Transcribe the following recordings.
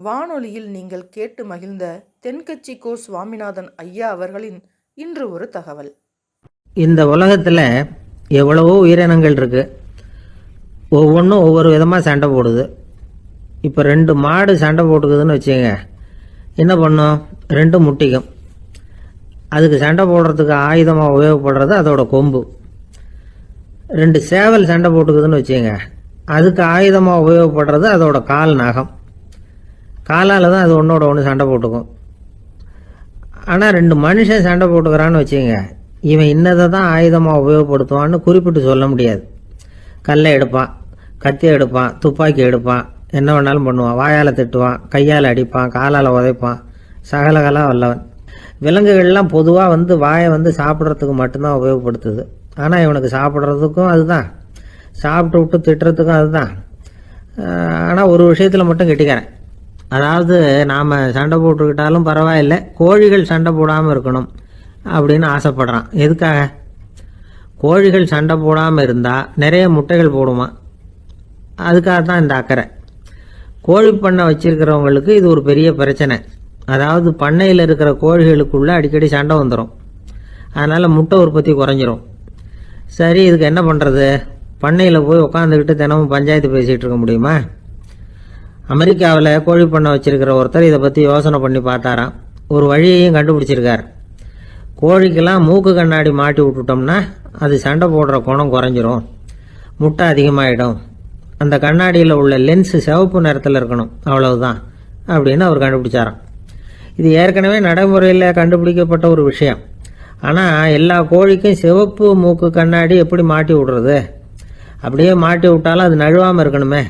வானொலியில் நீங்கள் கேட்டு மகிழ்ந்த தென்கட்சி கோ சுவாமிநாதன் ஐயா அவர்களின் இன்று ஒரு தகவல். இந்த உலகத்தில் எவ்வளவோ உயிரினங்கள் இருக்குது. ஒவ்வொன்றும் ஒவ்வொரு விதமாக சண்டை போடுது. இப்போ 2 மாடு சண்டை போட்டுக்குதுன்னு வச்சுங்க, என்ன பண்ணும்? 2 முட்டிக்கும். அதுக்கு சண்டை போடுறதுக்கு ஆயுதமாக உபயோகப்படுறது அதோட கொம்பு. 2 சேவல் சண்டை போட்டுக்குதுன்னு வச்சுங்க, அதுக்கு ஆயுதமாக உபயோகப்படுறது அதோட கால் நகம். காலால் தான் அது ஒன்றோட ஒன்று சண்டை போட்டுக்கும். ஆனால் 2 மனுஷன் சண்டை போட்டுக்கிறான்னு வச்சுங்க, இவன் இன்னதை தான் ஆயுதமாக உபயோகப்படுத்துவான்னு குறிப்பிட்டு சொல்ல முடியாது. கல்லை எடுப்பான், கத்தி எடுப்பான், துப்பாக்கி எடுப்பான், என்ன வேணாலும் பண்ணுவான். வாயால் திட்டுவான், கையால் அடிப்பான், காலால் உதைப்பான், சகலகலா வல்லவன். விலங்குகள்லாம் பொதுவாக வாயை சாப்பிட்றதுக்கு மட்டும்தான் உபயோகப்படுத்துது. ஆனால் இவனுக்கு சாப்பிட்றதுக்கும் அதுதான், சாப்பிட்டு விட்டு திட்டுறதுக்கும் அதுதான். ஆனால் ஒரு விஷயத்தில் மட்டும் கெட்டிக்கிறேன். அதாவது நாம் சண்டை போட்டுக்கிட்டாலும் பரவாயில்லை, கோழிகள் சண்டை போடாமல் இருக்கணும் அப்படின்னு ஆசைப்படுறான். எதுக்காக? கோழிகள் சண்டை போடாமல் இருந்தால் நிறைய முட்டைகள் போடுமா, அதுக்காக தான் இந்த அக்கறை. கோழி பண்ணை வச்சிருக்கிறவங்களுக்கு இது ஒரு பெரிய பிரச்சனை. அதாவது பண்ணையில் இருக்கிற கோழிகளுக்குள்ளே அடிக்கடி சண்டை வந்துடும். அதனால் முட்டை உற்பத்தி குறைஞ்சிரும். சரி, இதுக்கு என்ன பண்ணுறது? பண்ணையில் போய் உட்காந்துக்கிட்டு தினமும் பஞ்சாயத்து பேசிகிட்டு இருக்க முடியுமா? அமெரிக்காவில் கோழி பண்ணை வச்சிருக்கிற ஒருத்தர் இதை பற்றி யோசனை பண்ணி பார்த்தாராம். ஒரு வழியையும் கண்டுபிடிச்சிருக்கார். கோழிக்கெல்லாம் மூக்கு கண்ணாடி மாட்டி விட்டுட்டோம்னா அது சண்டை போடுற குணம் குறைஞ்சிரும், முட்டை அதிகமாகிடும். அந்த கண்ணாடியில் உள்ள லென்ஸு சிவப்பு நிறத்தில் இருக்கணும், அவ்வளவுதான் அப்படின்னு அவர் கண்டுபிடிச்சாராம். இது ஏற்கனவே நடைமுறையில் கண்டுபிடிக்கப்பட்ட ஒரு விஷயம். ஆனால் எல்லா கோழிக்கும் சிவப்பு மூக்கு கண்ணாடி எப்படி மாட்டி விடுறது? அப்படியே மாட்டி விட்டாலும் அது நழுவாமல் இருக்கணுமே.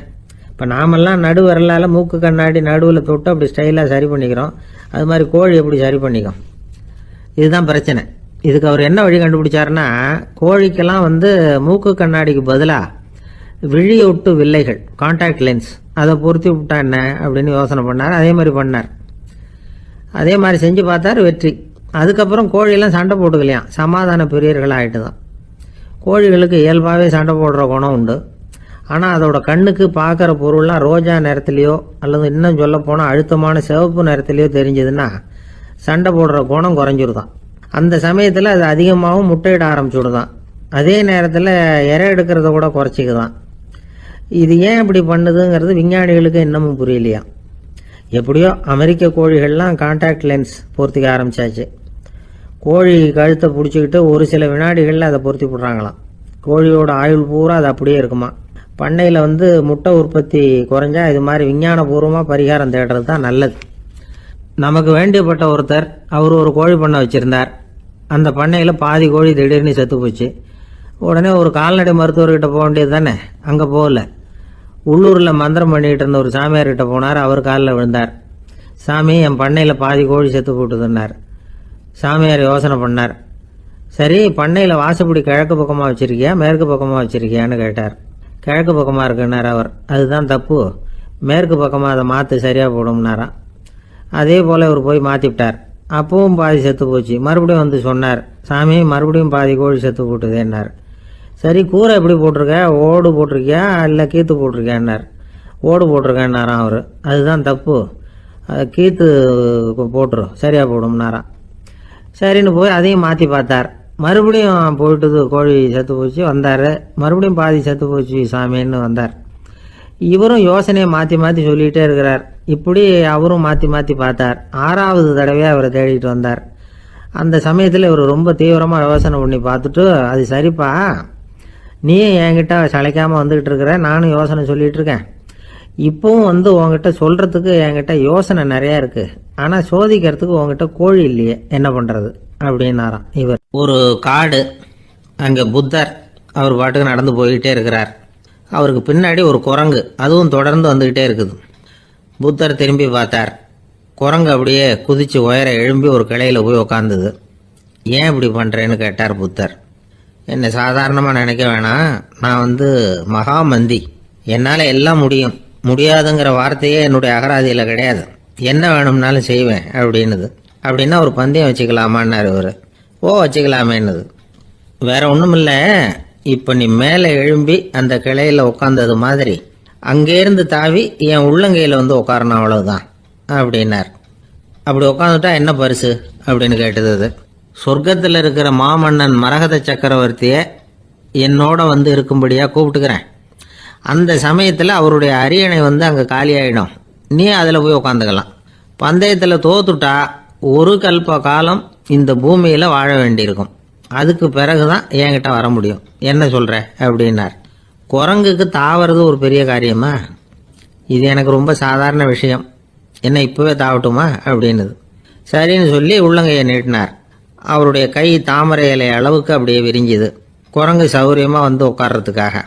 இப்போ நாமெல்லாம் நடு வரலால் மூக்கு கண்ணாடி நடுவில் தொட்டு அப்படி ஸ்டைலாக சரி பண்ணிக்கிறோம். அது மாதிரி கோழி எப்படி சரி பண்ணிக்கும்? இதுதான் பிரச்சனை. இதுக்கு அவர் என்ன வழி கண்டுபிடிச்சாருன்னா, கோழிக்கெல்லாம் மூக்கு கண்ணாடிக்கு பதிலாக விழியொட்டு வில்லைகள், கான்டாக்ட் லென்ஸ், அதை பொருத்தி விட்டா என்ன அப்படின்னு யோசனை பண்ணார். அதே மாதிரி பண்ணார். அதே மாதிரி செஞ்சு பார்த்தார், வெற்றி. அதுக்கப்புறம் கோழியெல்லாம் சண்டை போட்டுக்கலையாம், சமாதான பிரியர்களாக ஆகிட்டு தான். கோழிகளுக்கு இயல்பாகவே சண்டை போடுற குணம் உண்டு. ஆனால் அதோட கண்ணுக்கு பார்க்குற பொருள்லாம் ரோஜா நிறத்துலையோ அல்லது இன்னும் சொல்ல போனால் அழுத்தமான சிவப்பு நிறத்துலையோ தெரிஞ்சதுன்னா சண்டை போடுற குணம் குறைஞ்சிருதான். அந்த சமயத்தில் அது அதிகமாகவும் முட்டையிட ஆரம்பிச்சுடுதான். அதே நேரத்தில் இறை எடுக்கிறத கூட குறைச்சிக்குதான். இது ஏன் இப்படி பண்ணுதுங்கிறது விஞ்ஞானிகளுக்கு இன்னமும் புரியலையா. எப்படியோ அமெரிக்க கோழிகள்லாம் கான்டாக்ட் லென்ஸ் பொருத்திக்க ஆரம்பித்தாச்சு. கோழி கழுத்தை பிடிச்சிக்கிட்டு ஒரு சில வினாடிகளில் அதை பொருத்தி விட்றாங்களாம். கோழியோட ஆயுள் பூரா அது அப்படியே இருக்குமா. பண்ணையில் முட்டை உற்பத்தி குறைஞ்சா இது மாதிரி விஞ்ஞானபூர்வமாக பரிகாரம் தேடுறது தான் நல்லது. நமக்கு வேண்டியப்பட்ட ஒருத்தர், அவர் ஒரு கோழி பண்ணை வச்சுருந்தார். அந்த பண்ணையில் பாதி கோழி திடீர்னு செத்து போச்சு. உடனே ஒரு கால்நடை மருத்துவர்கிட்ட போக வேண்டியது தானே. அங்கே போகல, உள்ளூரில் மந்திரம் பண்ணிகிட்டு இருந்த ஒரு சாமியார்கிட்ட போனார். அவர் காலில் விழுந்தார். சாமி, என் பண்ணையில் பாதி கோழி செத்து போட்டுதுன்னார். சாமியார் யோசனை பண்ணார். சரி, பண்ணையில் வாசப்படி கிழக்கு பக்கமாக வச்சுருக்கியா மேற்கு பக்கமாக வச்சுருக்கியான்னு கேட்டார். கிழக்கு பக்கமாக இருக்குன்னார் அவர். அதுதான் தப்பு, மேற்கு பக்கமாக அதை மாற்று சரியாக போடும்னாராம். அதே போல் அவர் போய் மாற்றிவிட்டார். அப்பவும் பாதி செத்து போச்சு. மறுபடியும் சொன்னார், சாமி மறுபடியும் பாதி கோழி செத்து போட்டுதேன்னார். சரி, கூரை எப்படி போட்டிருக்க? ஓடு போட்டிருக்கியா இல்லை கீத்து போட்டிருக்கியான்னார். ஓடு போட்டிருக்கேன்னாராம் அவர். அதுதான் தப்பு, கீத்து போட்டுரும் சரியாக போடும்னாராம். சரின்னு போய் அதையும் மாற்றி பார்த்தார். மறுபடியும் போயிட்டுது, கோழி செத்து போச்சு. வந்தார், மறுபடியும் பாதி செத்து போச்சு சாமின்னு வந்தார். இவரும் யோசனையை மாற்றி மாற்றி சொல்லிகிட்டே இருக்கிறார். இப்படி அவரும் மாற்றி மாற்றி பார்த்தார். 6வது தடவையாக அவரை தேடிட்டு வந்தார். அந்த சமயத்தில் இவர் ரொம்ப தீவிரமாக யோசனை பண்ணி பார்த்துட்டு, அது சரிப்பா, நீயும் என்கிட்ட சளைக்காமல் வந்துக்கிட்டு இருக்கிற, நானும் யோசனை சொல்லிகிட்டு இருக்கேன். இப்போவும் உங்ககிட்ட சொல்கிறதுக்கு என்கிட்ட யோசனை நிறையா இருக்குது. ஆனால் சோதிக்கிறதுக்கு உங்ககிட்ட கோழி இல்லையே, என்ன பண்ணுறது அப்படின்னாராம் இவர். ஒரு காடு, அங்கே புத்தர் அவர் பாட்டுக்கு நடந்து போய்கிட்டே இருக்கிறார். அவருக்கு பின்னாடி ஒரு குரங்கு, அதுவும் தொடர்ந்து வந்துக்கிட்டே இருக்குது. புத்தர் திரும்பி பார்த்தார். குரங்கு அப்படியே குதித்து உயர எழும்பி ஒரு கிளையில் போய் உக்காந்துது. ஏன் இப்படி பண்ணுறேன்னு கேட்டார் புத்தர். என்னை சாதாரணமாக நினைக்க வேணாம், நான் மகாமந்தி, என்னால் எல்லாம் முடியும், முடியாதுங்கிற வார்த்தையே என்னுடைய அகராதியில் கிடையாது, என்ன வேணும்னாலும் செய்வேன் அப்படின்னுது. அப்படின்னா ஒரு பந்தயம் வச்சுக்கலாமான்னாரு இவர். ஓ, வச்சுக்கலாமேன்னுது. வேற ஒன்றும் இல்லை, இப்போ நீ மேலே எழும்பி அந்த கிளையில் உட்காந்தது மாதிரி அங்கேருந்து தாவி என் உள்ளங்கையில் உட்காரணும், அவ்வளவுதான் அப்படின்னார். அப்படி உட்காந்துட்டா என்ன பரிசு அப்படின்னு கேட்டது அது. சொர்க்கத்தில் இருக்கிற மாமன்னன் மரகத சக்கரவர்த்தியை என்னோட வந்து இருக்கும்படியாக கூப்பிட்டுக்கிறேன். அந்த சமயத்தில் அவருடைய அரியணை வந்து அங்கே காலியாகிடும், நீ அதில் போய் உட்காந்துக்கலாம். பந்தயத்தில் தோத்துட்டா ஒரு கல்ப காலம் இந்த பூமியில் வாழ வேண்டியிருக்கும், அதுக்கு பிறகு தான் என்கிட்ட வர முடியும், என்ன சொல்கிற அப்படின்னார். குரங்குக்கு தாவறது ஒரு பெரிய காரியமா? இது எனக்கு ரொம்ப சாதாரண விஷயம், என்ன இப்போவே தாவட்டுமா அப்படின்னுது. சரின்னு சொல்லி உள்ளங்கையை நீட்டினார். அவருடைய கை தாமரை இலை அளவுக்கு அப்படியே விரிஞ்சுது. குரங்கு சௌரியமாக வந்து உட்கார்றதுக்காக.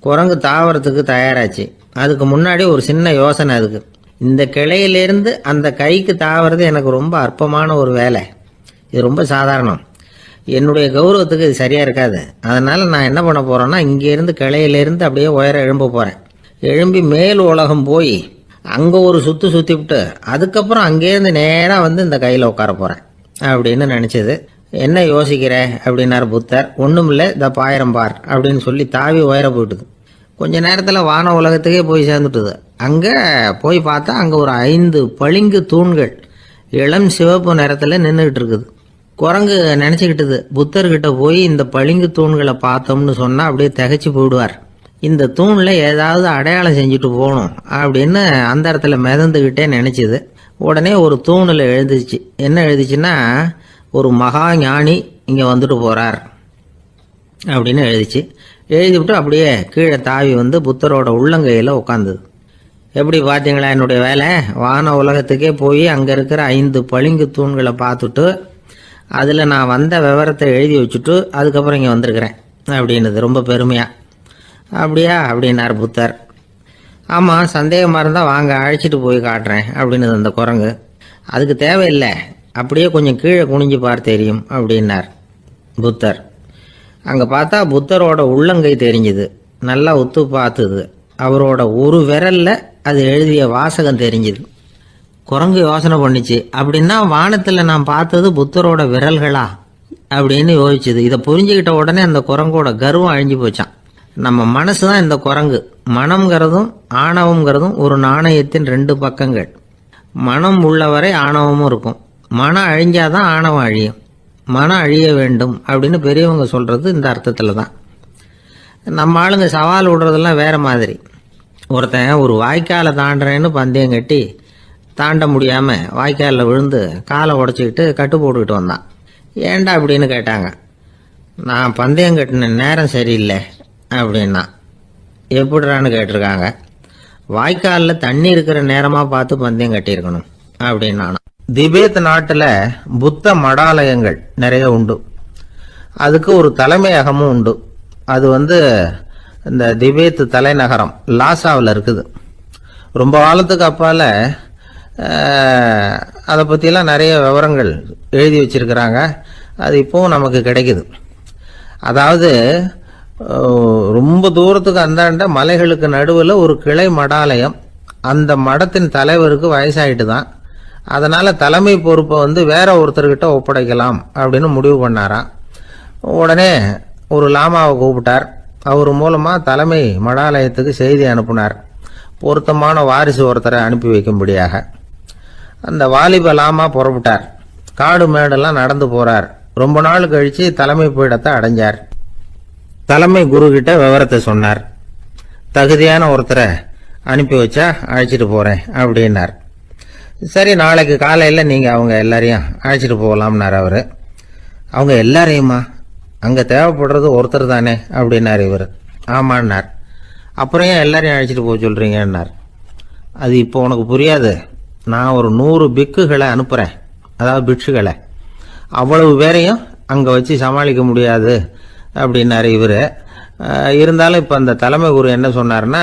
குரங்கு தாவறதுக்கு தயாராச்சு. அதுக்கு முன்னாடி ஒரு சின்ன யோசனை அதுக்கு. இந்த கிளையிலேருந்து அந்த கைக்கு தாவறது எனக்கு ரொம்ப அற்பமான ஒரு வேலை, இது ரொம்ப சாதாரணம், என்னுடைய கௌரவத்துக்கு இது சரியாக இருக்காது. அதனால் நான் என்ன பண்ண போகிறேன்னா, இங்கேருந்து கிளையிலேருந்து அப்படியே உயர எழும்ப போகிறேன். எழும்பி மேல் உலகம் போய் அங்கே ஒரு சுற்றிவிட்டு அதுக்கப்புறம் அங்கேருந்து நேராக வந்து இந்த கையில் உட்கார போகிறேன் அப்படின்னு நினச்சது. என்ன யோசிக்கிற அப்படின்னார் புத்தர். ஒன்றுமில்லை, இந்த பாயிரம் பார் அப்படின்னு சொல்லி தாவி உயர போயிட்டுது. கொஞ்ச நேரத்தில் வான உலகத்துக்கே போய் சேர்ந்துட்டுது. அங்கே போய் பார்த்தா அங்கே ஒரு 5 பளிங்கு தூண்கள் இளம் சிவப்பு நிறத்தில் நின்றுக்கிட்டு இருக்குது. குரங்கு நினச்சிக்கிட்டது, புத்தர்கிட்ட போய் இந்த பளிங்கு தூண்களை பார்த்தோம்னு சொன்னால் அப்படியே திகைச்சு போயிடுவார், இந்த தூணில் ஏதாவது அடையாளம் செஞ்சுட்டு போகணும் அப்படின்னு அந்த இடத்துல மிதந்துக்கிட்டே நினச்சிது. உடனே ஒரு தூணில் எழுதிச்சு. என்ன எழுதிச்சுன்னா, ஒரு மகா ஞானி இங்கே வந்துட்டு போகிறார் அப்படின்னு எழுதிச்சு. எழுதிவிட்டு அப்படியே கீழே தாவி வந்து புத்தரோட உள்ளங்கையில் உட்காந்துது. எப்படி பார்த்தீங்களா என்னுடைய வேலை? வான உலகத்துக்கே போய் அங்கே இருக்கிற 5 பளிங்கு தூண்களை பார்த்துட்டு அதில் நான் வந்த விவரத்தை எழுதி வச்சுட்டு அதுக்கப்புறம் இங்கே வந்திருக்கிறேன் அப்படின்னுது ரொம்ப பெருமையாக. அப்படியா அப்படின்னார் புத்தர். ஆமாம், சந்தேகமாக இருந்தால் வாங்க, அழைச்சிட்டு போய் காட்டுறேன் அப்படின்னுது அந்த குரங்கு. அதுக்கு தேவையில்லை, அப்படியே கொஞ்சம் கீழே குனிஞ்சு பார் தெரியும் அப்படின்னார் புத்தர். அங்கே பார்த்தா புத்தரோட உள்ளங்கை தெரிஞ்சுது. நல்லா உத்து பார்த்துது. அவரோட ஒரு விரலில் அது எழுதிய வாசகம் தெரிஞ்சுது. குரங்கு யோசனை பண்ணிச்சு, அப்படின்னா வானத்தில் நான் பார்த்தது புத்தரோட விரல்களா அப்படின்னு யோசிச்சுது. இதை புரிஞ்சுக்கிட்ட உடனே அந்த குரங்கோட கர்வம் அழிஞ்சு போச்சான். நம்ம மனசு தான் இந்த குரங்கு. மனம்ங்கிறதும் ஆணவம்ங்கிறதும் ஒரு நாணயத்தின் 2 பக்கங்கள். மனம் உள்ளவரை ஆணவமும் இருக்கும். மனம் அழிஞ்சாதான் ஆணவம் அழியும். மனம் அழிய வேண்டும் அப்படின்னு பெரியவங்க சொல்கிறது இந்த அர்த்தத்தில் தான். நம்ம ஆளுங்க சவால் விடுறதெல்லாம் வேறு மாதிரி. ஒருத்தன் ஒரு வாய்க்காலை தாண்டுறேன்னு பந்தயம் கட்டி தாண்ட முடியாமல் வாய்க்காலில் விழுந்து காலை உடச்சிக்கிட்டு கட்டு போட்டுக்கிட்டு வந்தான். ஏன்டா அப்படின்னு கேட்டாங்க. நான் பந்தயம் கட்டின நேரம் சரியில்லை அப்படின்னா. எப்படிறான்னு கேட்டிருக்காங்க. வாய்க்காலில் தண்ணி இருக்கிற நேரமாக பார்த்து பந்தயம் கட்டியிருக்கணும் அப்படின்னா. திபேத் நாட்டில் புத்த மடாலயங்கள் நிறைய உண்டு. அதுக்கு ஒரு தலைமையகமும் உண்டு. அது இந்த திபேத் தலைநகரம் லாசாவில் இருக்குது. ரொம்ப காலத்துக்கு அப்பால் அதை பற்றியெல்லாம் நிறைய விவரங்கள் எழுதி வச்சிருக்கிறாங்க. அது இப்போவும் நமக்கு கிடைக்குது. அதாவது ரொம்ப தூரத்துக்கு அந்தாண்ட மலைகளுக்கு நடுவில் ஒரு கிளை மடாலயம். அந்த மடத்தின் தலைவருக்கு வயசாயிட்டு தான். அதனால் தலைமை பொறுப்பை வேற ஒருத்தர்கிட்ட ஒப்படைக்கலாம் அப்படின்னு முடிவு பண்ணாராம். உடனே ஒரு லாமாவை கூப்பிட்டார். அவர் மூலமாக தலைமை மடாலயத்துக்கு செய்தி அனுப்புனார், பொருத்தமான வாரிசு ஒருத்தரை அனுப்பி வைக்கும்படியாக. அந்த வாலிப லாமா புறப்பட்டார். காடு மேடெல்லாம் நடந்து போகிறார். ரொம்ப நாள் கழித்து தலைமை பீடத்தை அடைஞ்சார். தலைமை குரு கிட்ட விவரத்தை சொன்னார். தகுதியான ஒருத்தரை அனுப்பி வச்சா அழைச்சிட்டு போகிறேன் அப்படின்னார். சரி, நாளைக்கு காலையில் நீங்கள் அவங்க எல்லாரையும் அழைச்சிட்டு போகலாம்னார் அவர். அவங்க எல்லாரையுமா? அங்கே தேவைப்படுறது ஒருத்தர் தானே அப்படின்னார் இவர். ஆமான்னார். அப்புறம் ஏன் எல்லாரையும் அழைச்சிட்டு போக சொல்கிறீங்கன்னார். அது இப்போ உனக்கு புரியாது. நான் ஒரு 100 பிக்குகளை அனுப்புகிறேன், அதாவது பிட்சுகளை. அவ்வளவு பேரையும் அங்கே வச்சு சமாளிக்க முடியாது அப்படின்னாரு இவர். இருந்தாலும் இப்போ அந்த தலைமை குரு என்ன சொன்னார்னா,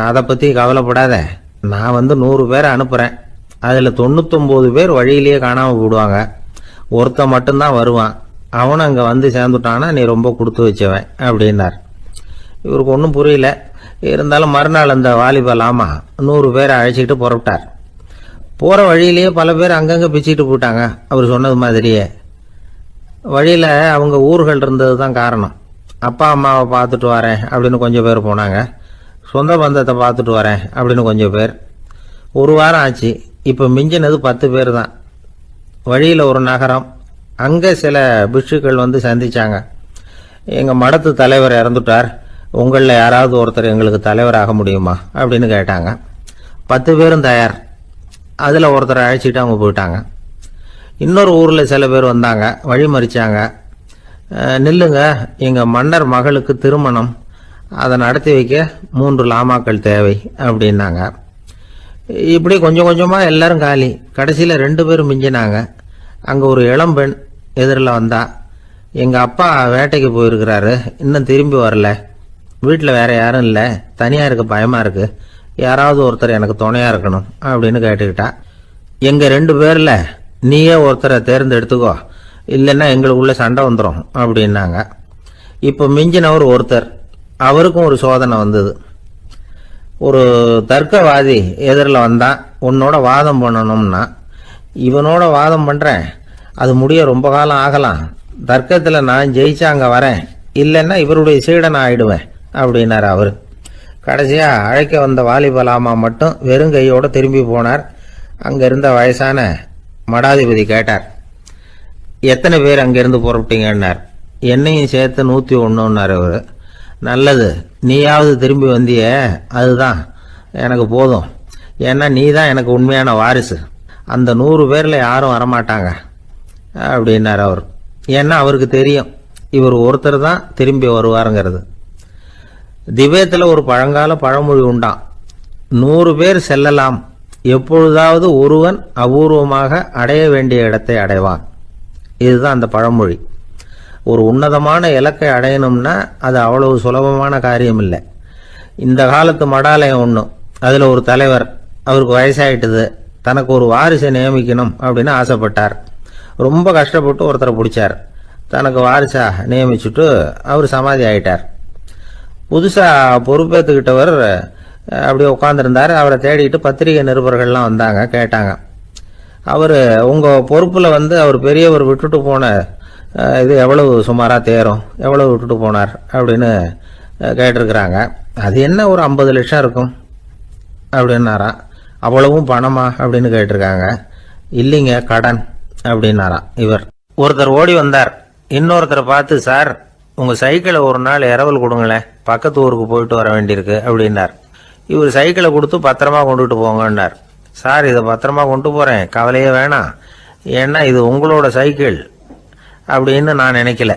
அதை பற்றி கவலைப்படாத, நான் 100 பேரை அனுப்புகிறேன். அதில் 99 பேர் வழியிலேயே காணாமல் போடுவாங்க, ஒருத்தன் மட்டும்தான் வருவான். அவனும் அங்கே வந்து சேர்ந்துட்டானா நீ ரொம்ப கொடுத்து வச்சவன் அப்படின்னார். இவருக்கு ஒன்றும் புரியல. இருந்தாலும் மறுநாள் அந்த வாலிபலாமா 100 பேரை அழைச்சிக்கிட்டு புறப்பட்டார். போகிற வழியிலேயே பல பேர் அங்கங்கே பிச்சுக்கிட்டு போயிட்டாங்க. அவர் சொன்னது மாதிரியே வழியில் அவங்க ஊர்கள் இருந்தது தான் காரணம். அப்பா அம்மாவை பார்த்துட்டு வரேன் அப்படின்னு கொஞ்சம் பேர் போனாங்க. சொந்த பந்தத்தை பார்த்துட்டு வரேன் அப்படின்னு கொஞ்சம் பேர். ஒரு வாரம் ஆச்சு. இப்போ மிஞ்சினது 10 பேர் தான். வழியில் ஒரு நகரம். அங்கே சில பிட்சுக்கள் வந்து சந்திச்சாங்க. எங்கள் மடத்து தலைவர் இறந்துட்டார், உங்களில் யாராவது ஒருத்தர் எங்களுக்கு தலைவராக முடியுமா அப்படின்னு கேட்டாங்க. 10 பேரும் தயார். அதில் ஒருத்தரை அழைச்சிட்டு அவங்க போயிட்டாங்க. இன்னொரு ஊரில் சில பேர் வந்தாங்க, வழி மறிச்சாங்க. நில்லுங்க, எங்கள் மன்னர் மகளுக்கு திருமணம், அதை நடத்தி வைக்க 3 லாமாக்கள் தேவை அப்படின்னாங்க. இப்படி கொஞ்சம் கொஞ்சமாக எல்லாரும் காலி. கடைசியில் 2 பேரும் மிஞ்சினாங்க. அங்கே ஒரு இளம்பெண் எதிரில் வந்தா. எங்கள் அப்பா வேட்டைக்கு போயிருக்கிறாரு, இன்னும் திரும்பி வரல. வீட்டில் வேற யாரும் இல்லை, தனியாக இருக்க பயமாக இருக்குது, யாராவது ஒருத்தர் எனக்கு துணையாக இருக்கணும் அப்படின்னு கேட்டுக்கிட்டா. எங்கள் 2 பேரில் நீயே ஒருத்தரை தேர்ந்தெடுத்துக்கோ, இல்லைன்னா எங்களுக்குள்ள சண்டை வந்துடும் அப்படின்னாங்க. இப்போ மிஞ்சினவர் ஒருத்தர். அவருக்கும் ஒரு சோதனை வந்தது. ஒரு தர்க்கவாதி எதிரில் வந்தான். உன்னோட வாதம் பண்ணணும்னா. இவனோட வாதம் பண்ணுறேன், அது முடிய ரொம்ப காலம் ஆகலாம். தர்க்கத்தில் நான் ஜெயிச்சா அங்கே வரேன், இல்லைன்னா இவருடைய சீடனை ஆயிடுவேன் அப்படின்னார் அவர். கடைசியாக அழைக்க வந்த வாலிபலாமா மட்டும் வெறுங்கையோடு திரும்பி போனார். அங்கே இருந்த வயசான மடாதிபதி கேட்டார், எத்தனை பேர் அங்கேருந்து புறப்பட்டீங்கன்னார். என்னையும் சேர்த்து 101ன்னார் அவர். நல்லது, நீயாவது திரும்பி வந்திய, அதுதான் எனக்கு போதும். ஏன்னா நீ தான் எனக்கு உண்மையான வாரிசு. அந்த 100 பேரில் யாரும் வரமாட்டாங்க அப்படின்னார் அவர். ஏன்னா அவருக்கு தெரியும் இவர் ஒருத்தர் தான் திரும்பி வருவாருங்கிறது. திபேத்தில் ஒரு பழங்கால பழமொழி உண்டாம், 100 பேர் செல்லலாம், எப்பொழுதாவது ஒருவன் அபூர்வமாக அடைய வேண்டிய இடத்தை அடைவான். இதுதான் அந்த பழமொழி. ஒரு உன்னதமான இலக்கை அடையணும்னா அது அவ்வளவு சுலபமான காரியம் இல்லை. இந்த காலத்து மடாலயம் ஒன்று, அதில் ஒரு தலைவர், அவருக்கு வயசாயிட்டுது, தனக்கு ஒரு வாரிசை நியமிக்கணும் அப்படின்னு ஆசைப்பட்டார். ரொம்ப கஷ்டப்பட்டு ஒருத்தரை பிடிச்சார். தனக்கு வாரிசா நியமிச்சுட்டு அவர் சமாதி ஆயிட்டார். புதுசாக பொறுப்பேற்றுக்கிட்டவர் அப்படியே உட்காந்துருந்தார். அவரை தேடிட்டு பத்திரிகை நிருபர்கள்லாம் வந்தாங்க, கேட்டாங்க. அவர் உங்கள் பொறுப்பில் வந்து அவர் பெரியவர் விட்டுட்டு போன இது எவ்வளவு சுமாராக தேரும், எவ்வளவு விட்டுட்டு போனார் அப்படின்னு கேட்டிருக்கிறாங்க. அது என்ன ஒரு 50 லட்சம் இருக்கும் அப்படின்னாராம். அவ்வளவும் பணமா அப்படின்னு கேட்டிருக்காங்க. இல்லைங்க, கடன் அப்படின்னாராம் இவர். ஒருத்தர் ஓடி வந்தார். இன்னொருத்தரை பார்த்து, சார் உங்கள் சைக்கிளை ஒரு நாள் இரவல் கொடுங்களேன், பக்கத்து ஊருக்கு போயிட்டு வர வேண்டியிருக்கு அப்படின்னார். இவர் சைக்கிளை கொடுத்து பத்திரமா கொண்டுட்டு போங்கன்னார். சார் இதை பத்திரமா கொண்டு போகிறேன், கவலையே வேணாம், ஏன்னா இது உங்களோட சைக்கிள் அப்படின்னு நான் நினைக்கல,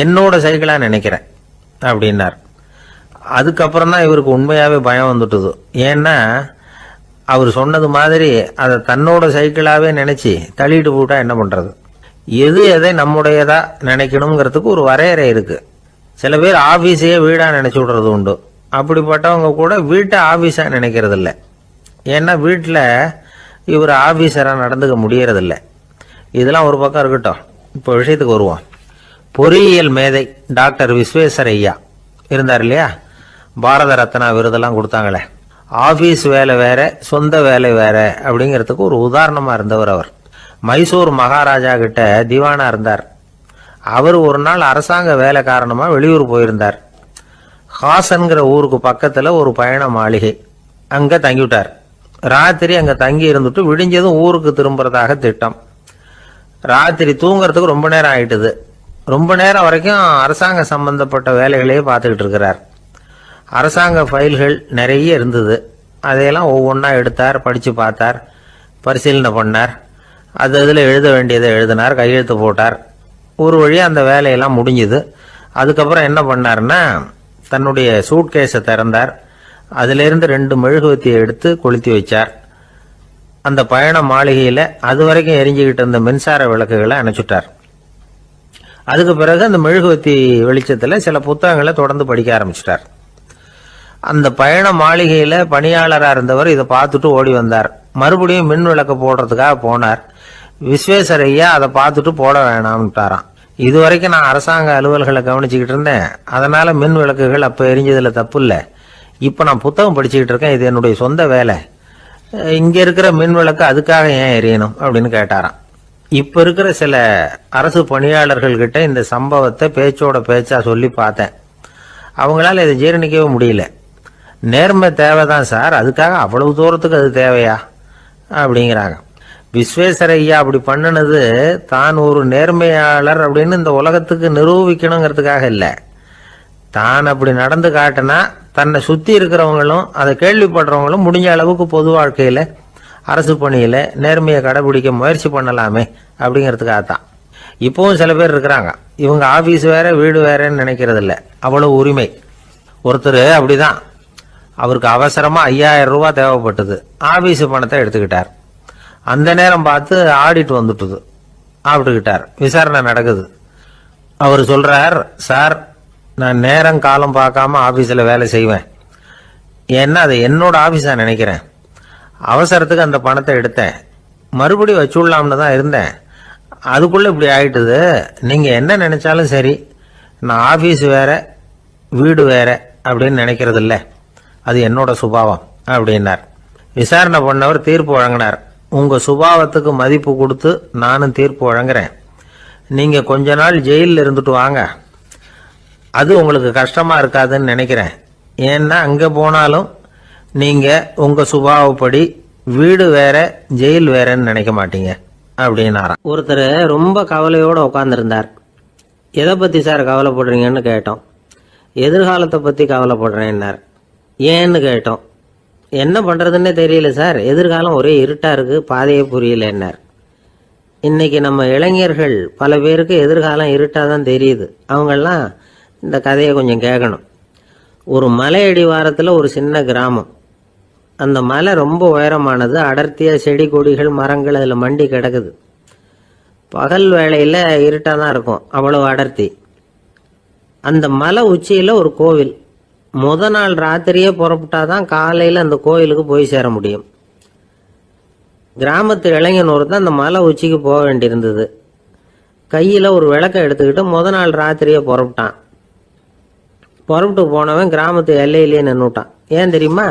என்னோட சைக்கிளாக நினைக்கிறேன் அப்படின்னார். அதுக்கப்புறம் தான் இவருக்கு உண்மையாகவே பயம் வந்துட்டுது. ஏன்னா அவர் சொன்னது மாதிரி அதை தன்னோட சைக்கிளாகவே நினச்சி தள்ளிட்டு போட்டா என்ன பண்ணுறது? எது எதை நம்முடையதா நினைக்கணுங்கிறதுக்கு ஒரு வரையறை இருக்குது. சில பேர் ஆஃபீஸையே வீடாக நினச்சி விடுறது உண்டு. அப்படிப்பட்டவங்க கூட வீட்டை ஆஃபீஸாக நினைக்கிறது இல்லை. ஏன்னா வீட்டில் இவர் ஆஃபீஸராக நடந்துக்க முடியறதில்லை. இதெல்லாம் ஒரு பக்கம் இருக்கட்டும், இப்போ விஷயத்துக்கு வருவோம். பொறியியல் மேதை டாக்டர் விஸ்வேஸ்வரய்யா இருந்தார் இல்லையா, பாரத ரத்னா விருதெல்லாம் கொடுத்தாங்களே. ஆஃபீஸ் வேலை வேற, சொந்த வேலை வேற அப்படிங்கிறதுக்கு ஒரு உதாரணமாக இருந்தவர் அவர். மைசூர் மகாராஜா கிட்ட திவானா இருந்தார். அவர் ஒரு நாள் அரசாங்க வேலை காரணமாக வெளியூர் போயிருந்தார். ஹாசன்கிற ஊருக்கு பக்கத்தில் ஒரு பயண மாளிகை, அங்கே தங்கிவிட்டார். ராத்திரி அங்கே தங்கி இருந்துட்டு விடிஞ்சதும் ஊருக்கு திரும்புறதாக திட்டம். ராத்திரி தூங்குறதுக்கு ரொம்ப நேரம் ஆயிட்டுது. ரொம்ப நேரம் வரைக்கும் அரசாங்க சம்பந்தப்பட்ட வேலைகளையே பார்த்துக்கிட்டு இருக்கிறார். அரசாங்க ஃபைல்கள் நிறைய இருந்தது. அதையெல்லாம் ஒவ்வொன்றா எடுத்தார், படித்து பார்த்தார், பரிசீலனை பண்ணார். அது அதில் எழுத வேண்டியதை எழுதினார், கையெழுத்து போட்டார். ஒரு வழியாக அந்த வேலையெல்லாம் முடிஞ்சுது. அதுக்கப்புறம் என்ன பண்ணார்னா, தன்னுடைய சூட்கேஸை திறந்தார். அதிலிருந்து 2 மெழுகுவத்தியை எடுத்து கொளுத்தி வச்சார். அந்த பயண மாளிகையில் அது வரைக்கும் எரிஞ்சுக்கிட்டு இருந்த மின்சார விளக்குகளை அணைச்சுட்டார். அதுக்கு பிறகு அந்த மெழுகுவத்தி வெளிச்சத்தில் சில புத்தகங்களை தொடர்ந்து படிக்க ஆரம்பிச்சிட்டார். அந்த பயண மாளிகையில் பணியாளராக இருந்தவர் இதை பார்த்துட்டு ஓடி வந்தார். மறுபடியும் மின் விளக்கு போடுறதுக்காக போனார். விஸ்வேஸ்வரய்யா அதை பார்த்துட்டு போட வேணாம்ட்டாராம். இது வரைக்கும் நான் அரசாங்க அலுவல்களை கவனிச்சுக்கிட்டு இருந்தேன், அதனால மின் விளக்குகள் அப்போ எரிஞ்சதில் தப்பு இல்லை. இப்போ நான் புத்தகம் படிச்சுக்கிட்டு இருக்கேன், இது என்னுடைய சொந்த வேலை. இங்கே இருக்கிற மின் விளக்கு அதுக்காக ஏன் எரியணும் அப்படின்னு கேட்டாராம். இப்போ இருக்கிற சில அரசு பணியாளர்கள்கிட்ட இந்த சம்பவத்தை பேச்சோட பேச்சா சொல்லி பார்த்தேன். அவங்களால இதை ஜீரணிக்கவே முடியல. நேர்மை தேவைதான் சார், அதுக்காக அவ்வளவு தூரத்துக்கு அது தேவையா அப்படிங்கிறாங்க. விஸ்வேஸ்வரையா அப்படி பண்ணினது தான் ஒரு நேர்மையாளர் அப்படின்னு இந்த உலகத்துக்கு நிரூபிக்கணுங்கிறதுக்காக இல்லை. தான் அப்படி நடந்து காட்டினா தன்னை சுற்றி இருக்கிறவங்களும் அதை கேள்விப்படுறவங்களும் முடிஞ்ச அளவுக்கு பொது வாழ்க்கையில் அரசு பணியில் நேர்மையை கடைபிடிக்க முயற்சி பண்ணலாமே அப்படிங்கிறதுக்காகத்தான். இப்போவும் சில பேர் இருக்கிறாங்க, இவங்க ஆஃபீஸ் வேற வீடு வேறன்னு நினைக்கிறது இல்லை, அவ்வளோ உரிமை. ஒருத்தர் அப்படிதான், அவருக்கு அவசரமாக 5000 ரூபா தேவைப்பட்டது, ஆஃபீஸு பணத்தை எடுத்துக்கிட்டார். அந்த நேரம் பார்த்து ஆடிட் வந்துட்டுது, ஆப்பிட்டுக்கிட்டார். விசாரணை நடக்குது. அவர் சொல்றார், சார் நான் நேரம் காலம் பார்க்காம ஆஃபீஸில் வேலை செய்வேன், ஏன்னா அதை என்னோட ஆஃபீஸாக நினைக்கிறேன். அவசரத்துக்கு அந்த பணத்தை எடுத்தேன், மறுபடியும் வச்சுடலாம்னு தான் இருந்தேன், அதுக்குள்ளே இப்படி ஆயிட்டுது. நீங்கள் என்ன நினைச்சாலும் சரி, நான் ஆஃபீஸ் வேற வீடு வேற அப்படின்னு நினைக்கிறது இல்லை, அது என்னோட சுபாவம் அப்படின்னார். விசாரணை பண்ணவர் தீர்ப்பு வழங்கினார். உங்கள் சுபாவத்துக்கு மதிப்பு கொடுத்து நானும் தீர்ப்பு வழங்குறேன். நீங்கள் கொஞ்ச நாள் ஜெயிலில் இருந்துட்டு வாங்க, அது உங்களுக்கு கஷ்டமாக இருக்காதுன்னு நினைக்கிறேன். ஏன்னா அங்கே போனாலும் நீங்கள் உங்கள் சுபாவப்படி வீடு வேற ஜெயில் வேறன்னு நினைக்க மாட்டீங்க அப்படின்னாராம். ஒருத்தர் ரொம்ப கவலையோடு உட்காந்துருந்தார். எதை பற்றி சார் கவலைப்படுறீங்கன்னு கேட்டோம். எதிர்காலத்தை பற்றி கவலைப்படுறேன்னார். ஏன்னு கேட்டோம். என்ன பண்ணுறதுன்னே தெரியல சார், எதிர்காலம் ஒரே இருட்டாக இருக்குது, பாதையே புரியலன்னார். இன்னைக்கு நம்ம இளைஞர்கள் பல பேருக்கு எதிர்காலம் இருட்டாக தான் தெரியுது. அவங்கெல்லாம் இந்த கதையை கொஞ்சம் கேட்கணும். ஒரு மலை அடிவாரத்தில் ஒரு சின்ன கிராமம். அந்த மலை ரொம்ப உயரமானது, அடர்த்தியாக செடி கொடிகள் மரங்கள் அதில் மண்டி கிடக்குது. பகல் வேளையில் இருட்டாக தான் இருக்கும், அவ்வளவு அடர்த்தி. அந்த மலை உச்சியில் ஒரு கோவில். முத நாள் ராத்திரியே புறப்பட்டாதான் காலையில் அந்த கோயிலுக்கு போய் சேர முடியும். கிராமத்து இளைஞன் ஒருத்தன் அந்த மலை உச்சிக்கு போக வேண்டியிருந்தது. கையில் ஒரு விளக்கை எடுத்துக்கிட்டு முத நாள் ராத்திரியே புறப்பட்டான். புறப்பட்டு போனவன் கிராமத்து எல்லையிலேயே நின்றுட்டான். ஏன் தெரியுமா?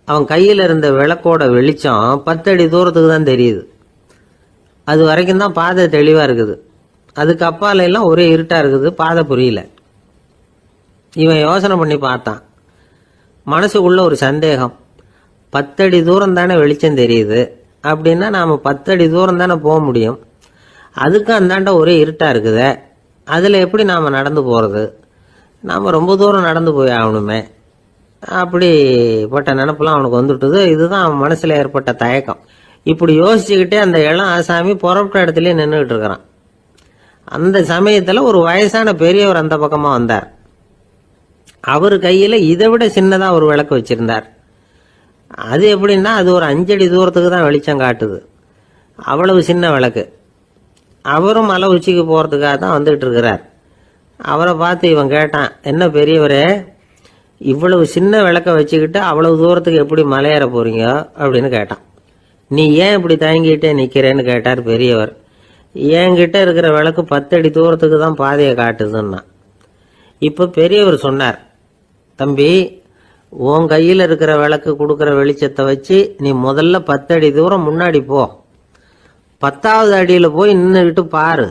அவன் கையில் இருந்த விளக்கோட வெளிச்சம் 10 அடி தூரத்துக்கு தான் தெரியுது. அது வரைக்கும் தான் பாதை தெளிவாக இருக்குது. அதுக்கு அப்பால எல்லாம் ஒரே இருட்டாக இருக்குது, பாதை புரியல. இவன் யோசனை பண்ணி பார்த்தான். மனசுக்குள்ள ஒரு சந்தேகம். 10 அடி தூரம் தானே வெளிச்சம் தெரியுது, அப்படின்னா நாம் 10 அடி தூரம் தானே போக முடியும். அதுக்கு அந்தாண்ட ஒரே இருட்டாக இருக்குதே, அதில் எப்படி நாம் நடந்து போகிறது? நாம் ரொம்ப தூரம் நடந்து போய் ஆகணுமே. அப்படிப்பட்ட நினப்பெல்லாம் அவனுக்கு வந்துட்டுது. இதுதான் அவன் மனசில் ஏற்பட்ட தயக்கம். இப்படி யோசிச்சுக்கிட்டே அந்த இளம் ஆசாமி புறப்பட்ட இடத்துலயே நின்றுக்கிட்டு இருக்கிறான். அந்த சமயத்தில் ஒரு வயசான பெரியவர் அந்த பக்கமாக வந்தார். அவர் கையில் இதை விட சின்னதாக ஒரு விளக்கு வச்சிருந்தார். அது எப்படின்னா அது ஒரு 5 அடி தூரத்துக்கு தான் வெளிச்சம் காட்டுது, அவ்வளவு சின்ன விளக்கு. அவரும் மலை உச்சிக்கு போகிறதுக்காக தான் வந்துகிட்டு இருக்கிறார். அவரை பார்த்து இவன் கேட்டான், என்ன பெரியவரே, இவ்வளவு சின்ன விளக்க வச்சுக்கிட்டு அவ்வளவு தூரத்துக்கு எப்படி மலையேற போறீங்க அப்படின்னு கேட்டான். நீ ஏன் இப்படி தயங்கிட்டே நிற்கிறேன்னு கேட்டார் பெரியவர். என்கிட்ட இருக்கிற விளக்கு 10 அடி தூரத்துக்கு தான் பாதையை காட்டுதுன்னா. இப்போ பெரியவர் சொன்னார், தம்பி, உன் கையில் இருக்கிற விளக்கு கொடுக்குற வெளிச்சத்தை வச்சு நீ முதல்ல 10 அடி தூரம் முன்னாடி போ, 10வது அடியில் போய் நின்றுக்கிட்டு பாரு,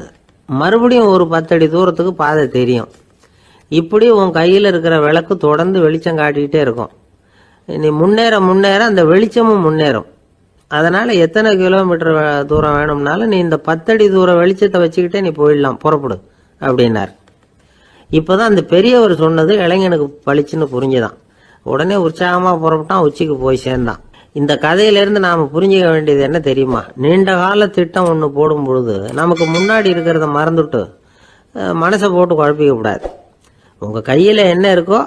மறுபடியும் ஒரு 10 அடி தூரத்துக்கு பாதை தெரியும். இப்படி உன் கையில் இருக்கிற விளக்கு தொடர்ந்து வெளிச்சம் காட்டிக்கிட்டே இருக்கும். நீ முன்னேற முன்னேற அந்த வெளிச்சமும் முன்னேறும். அதனால் எத்தனை கிலோமீட்டர் தூரம் வேணும்னாலும் நீ இந்த 10 அடி தூரம் வெளிச்சத்தை வச்சுக்கிட்டே நீ போயிடலாம், புறப்படு அப்படின்னார். இப்போதான் அந்த பெரியவர் சொன்னது இளைஞனுக்கு பளிச்சுன்னு புரிஞ்சுதான். உடனே உற்சாகமாக புறப்பட்டான், உச்சிக்கு போய் சேர்ந்தான். இந்த கதையிலேருந்து நாம் புரிஞ்சிக்க வேண்டியது என்ன தெரியுமா? நீண்ட கால திட்டம் ஒன்று போடும் பொழுது நமக்கு முன்னாடி இருக்கிறத மறந்துட்டு மனசை போட்டு குழப்பிக்க கூடாது. உங்கள் கையில் என்ன இருக்கோ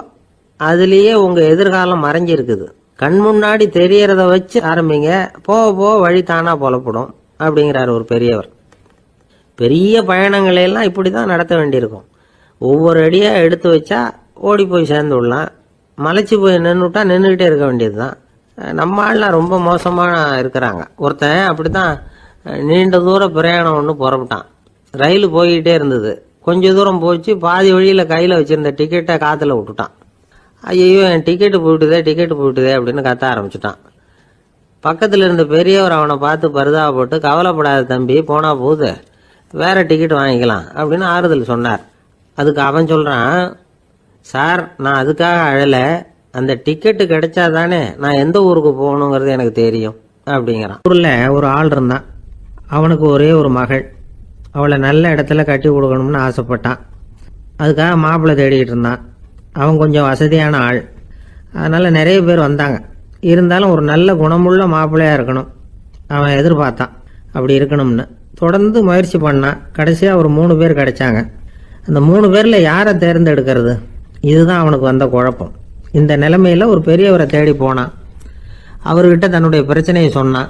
அதுலேயே உங்கள் எதிர்காலம் மறைஞ்சிருக்குது. கண் முன்னாடி தெரியறத வச்சு ஆரம்பிங்க, போக போக வழி தானாக புலப்படும் அப்படிங்கிறார் ஒரு பெரியவர். பெரிய பயணங்களையெல்லாம் இப்படி தான் நடத்த வேண்டியிருக்கும். ஒவ்வொரு அடியாக எடுத்து வச்சா ஓடி போய் சேர்ந்து விடலாம், மலைச்சி போய் நின்றுட்டா நின்றுக்கிட்டே இருக்க வேண்டியது தான். நம்ம ஆள்லாம் ரொம்ப மோசமாக இருக்கிறாங்க. ஒருத்தன் அப்படி தான் நீண்ட தூர பிரயாணம் ஒன்று புறப்பட்டான். ரயில் போய்கிட்டே இருந்தது. கொஞ்சம் தூரம் போச்சு, பாதி வழியில் கையில் வச்சுருந்த டிக்கெட்டை காற்றுல விட்டுட்டான். ஐயோ, என் டிக்கெட்டு போயிட்டுதே அப்படின்னு கத்த ஆரம்பிச்சுட்டான். பக்கத்தில் இருந்த பெரியவர் அவனை பார்த்து பரிதாபப்பட்டு, கவலைப்படாத தம்பி, போனால் போகுது, வேற டிக்கெட் வாங்கிக்கலாம் அப்படின்னு ஆறுதல் சொன்னார். அதுக்கு அவன் சொல்கிறான், சார், நான் அதுக்காக அழலை, அந்த டிக்கெட்டு கிடைச்சாதானே நான் எந்த ஊருக்கு போகணுங்கிறது எனக்கு தெரியும் அப்படிங்கிறான். ஊரில் ஒரு ஆள் இருந்தான். அவனுக்கு ஒரே ஒரு மகள். அவளை நல்ல இடத்துல கட்டி கொடுக்கணும்னு ஆசைப்பட்டான். அதுக்காக மாப்பிள்ளை தேடிக்கிட்டு இருந்தான். அவன் கொஞ்சம் வசதியான ஆள். அதனால் நிறைய பேர் வந்தாங்க. இருந்தாலும் ஒரு நல்ல குணமுள்ள மாப்பிள்ளையாக இருக்கணும் அவன் எதிர்பார்த்தான். அப்படி இருக்கணும்னு தொடர்ந்து முயற்சி பண்ணான். கடைசியாக ஒரு 3 பேர் கிடைச்சாங்க. அந்த 3 பேரில் யாரை தேர்ந்தெடுக்கிறது, இதுதான் அவனுக்கு வந்த குழப்பம். இந்த நிலைமையில் ஒரு பெரியவரை தேடி போனான். அவர்கிட்ட தன்னுடைய பிரச்சனையை சொன்னான்.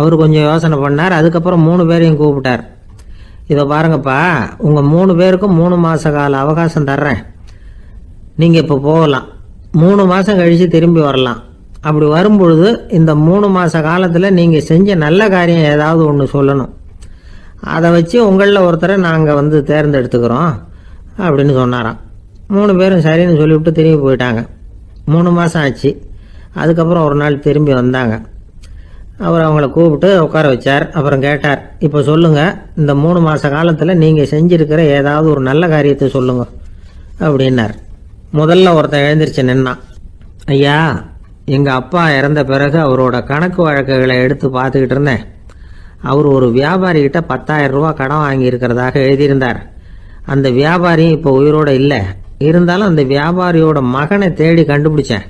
அவர் கொஞ்சம் யோசனை பண்ணார். அதுக்கப்புறம் 3 பேரையும் கூப்பிட்டார். இதை பாருங்கப்பா, உங்கள் 3 பேருக்கும் 3 மாத கால அவகாசம் தர்றேன். நீங்கள் இப்போ போகலாம். 3 மாதம் கழித்து திரும்பி வரலாம். அப்படி வரும்பொழுது இந்த 3 மாத காலத்தில் நீங்கள் செஞ்ச நல்ல காரியம் ஏதாவது ஒன்று சொல்லணும். அதை வச்சு உங்களில் ஒருத்தரை நாங்கள் தேர்ந்தெடுத்துக்கிறோம் அப்படின்னு சொன்னாராம். 3 பேரும் சரின்னு சொல்லிவிட்டு திரும்பி போயிட்டாங்க. 3 மாதம் ஆச்சு. அதுக்கப்புறம் ஒரு நாள் திரும்பி வந்தாங்க. அவர் அவங்கள கூப்பிட்டு உட்கார வச்சார். அப்புறம் கேட்டார், இப்போ சொல்லுங்கள், இந்த 3 மாத காலத்தில் நீங்கள் செஞ்சுருக்கிற ஏதாவது ஒரு நல்ல காரியத்தை சொல்லுங்க அப்படின்னார். முதல்ல ஒருத்தன் எழுந்திரிச்சு நின்னான். ஐயா, எங்கள் அப்பா இறந்த பிறகு அவரோட கணக்கு வழக்குகளை எடுத்து பார்த்துக்கிட்டு இருந்தேன். அவர் ஒரு வியாபாரிகிட்ட 10,000 ரூபா கடன் வாங்கியிருக்கிறதாக எழுதியிருந்தார். அந்த வியாபாரியும் இப்போ உயிரோடு இல்லை. இருந்தாலும் அந்த வியாபாரியோட மகனை தேடி கண்டுபிடிச்சேன்.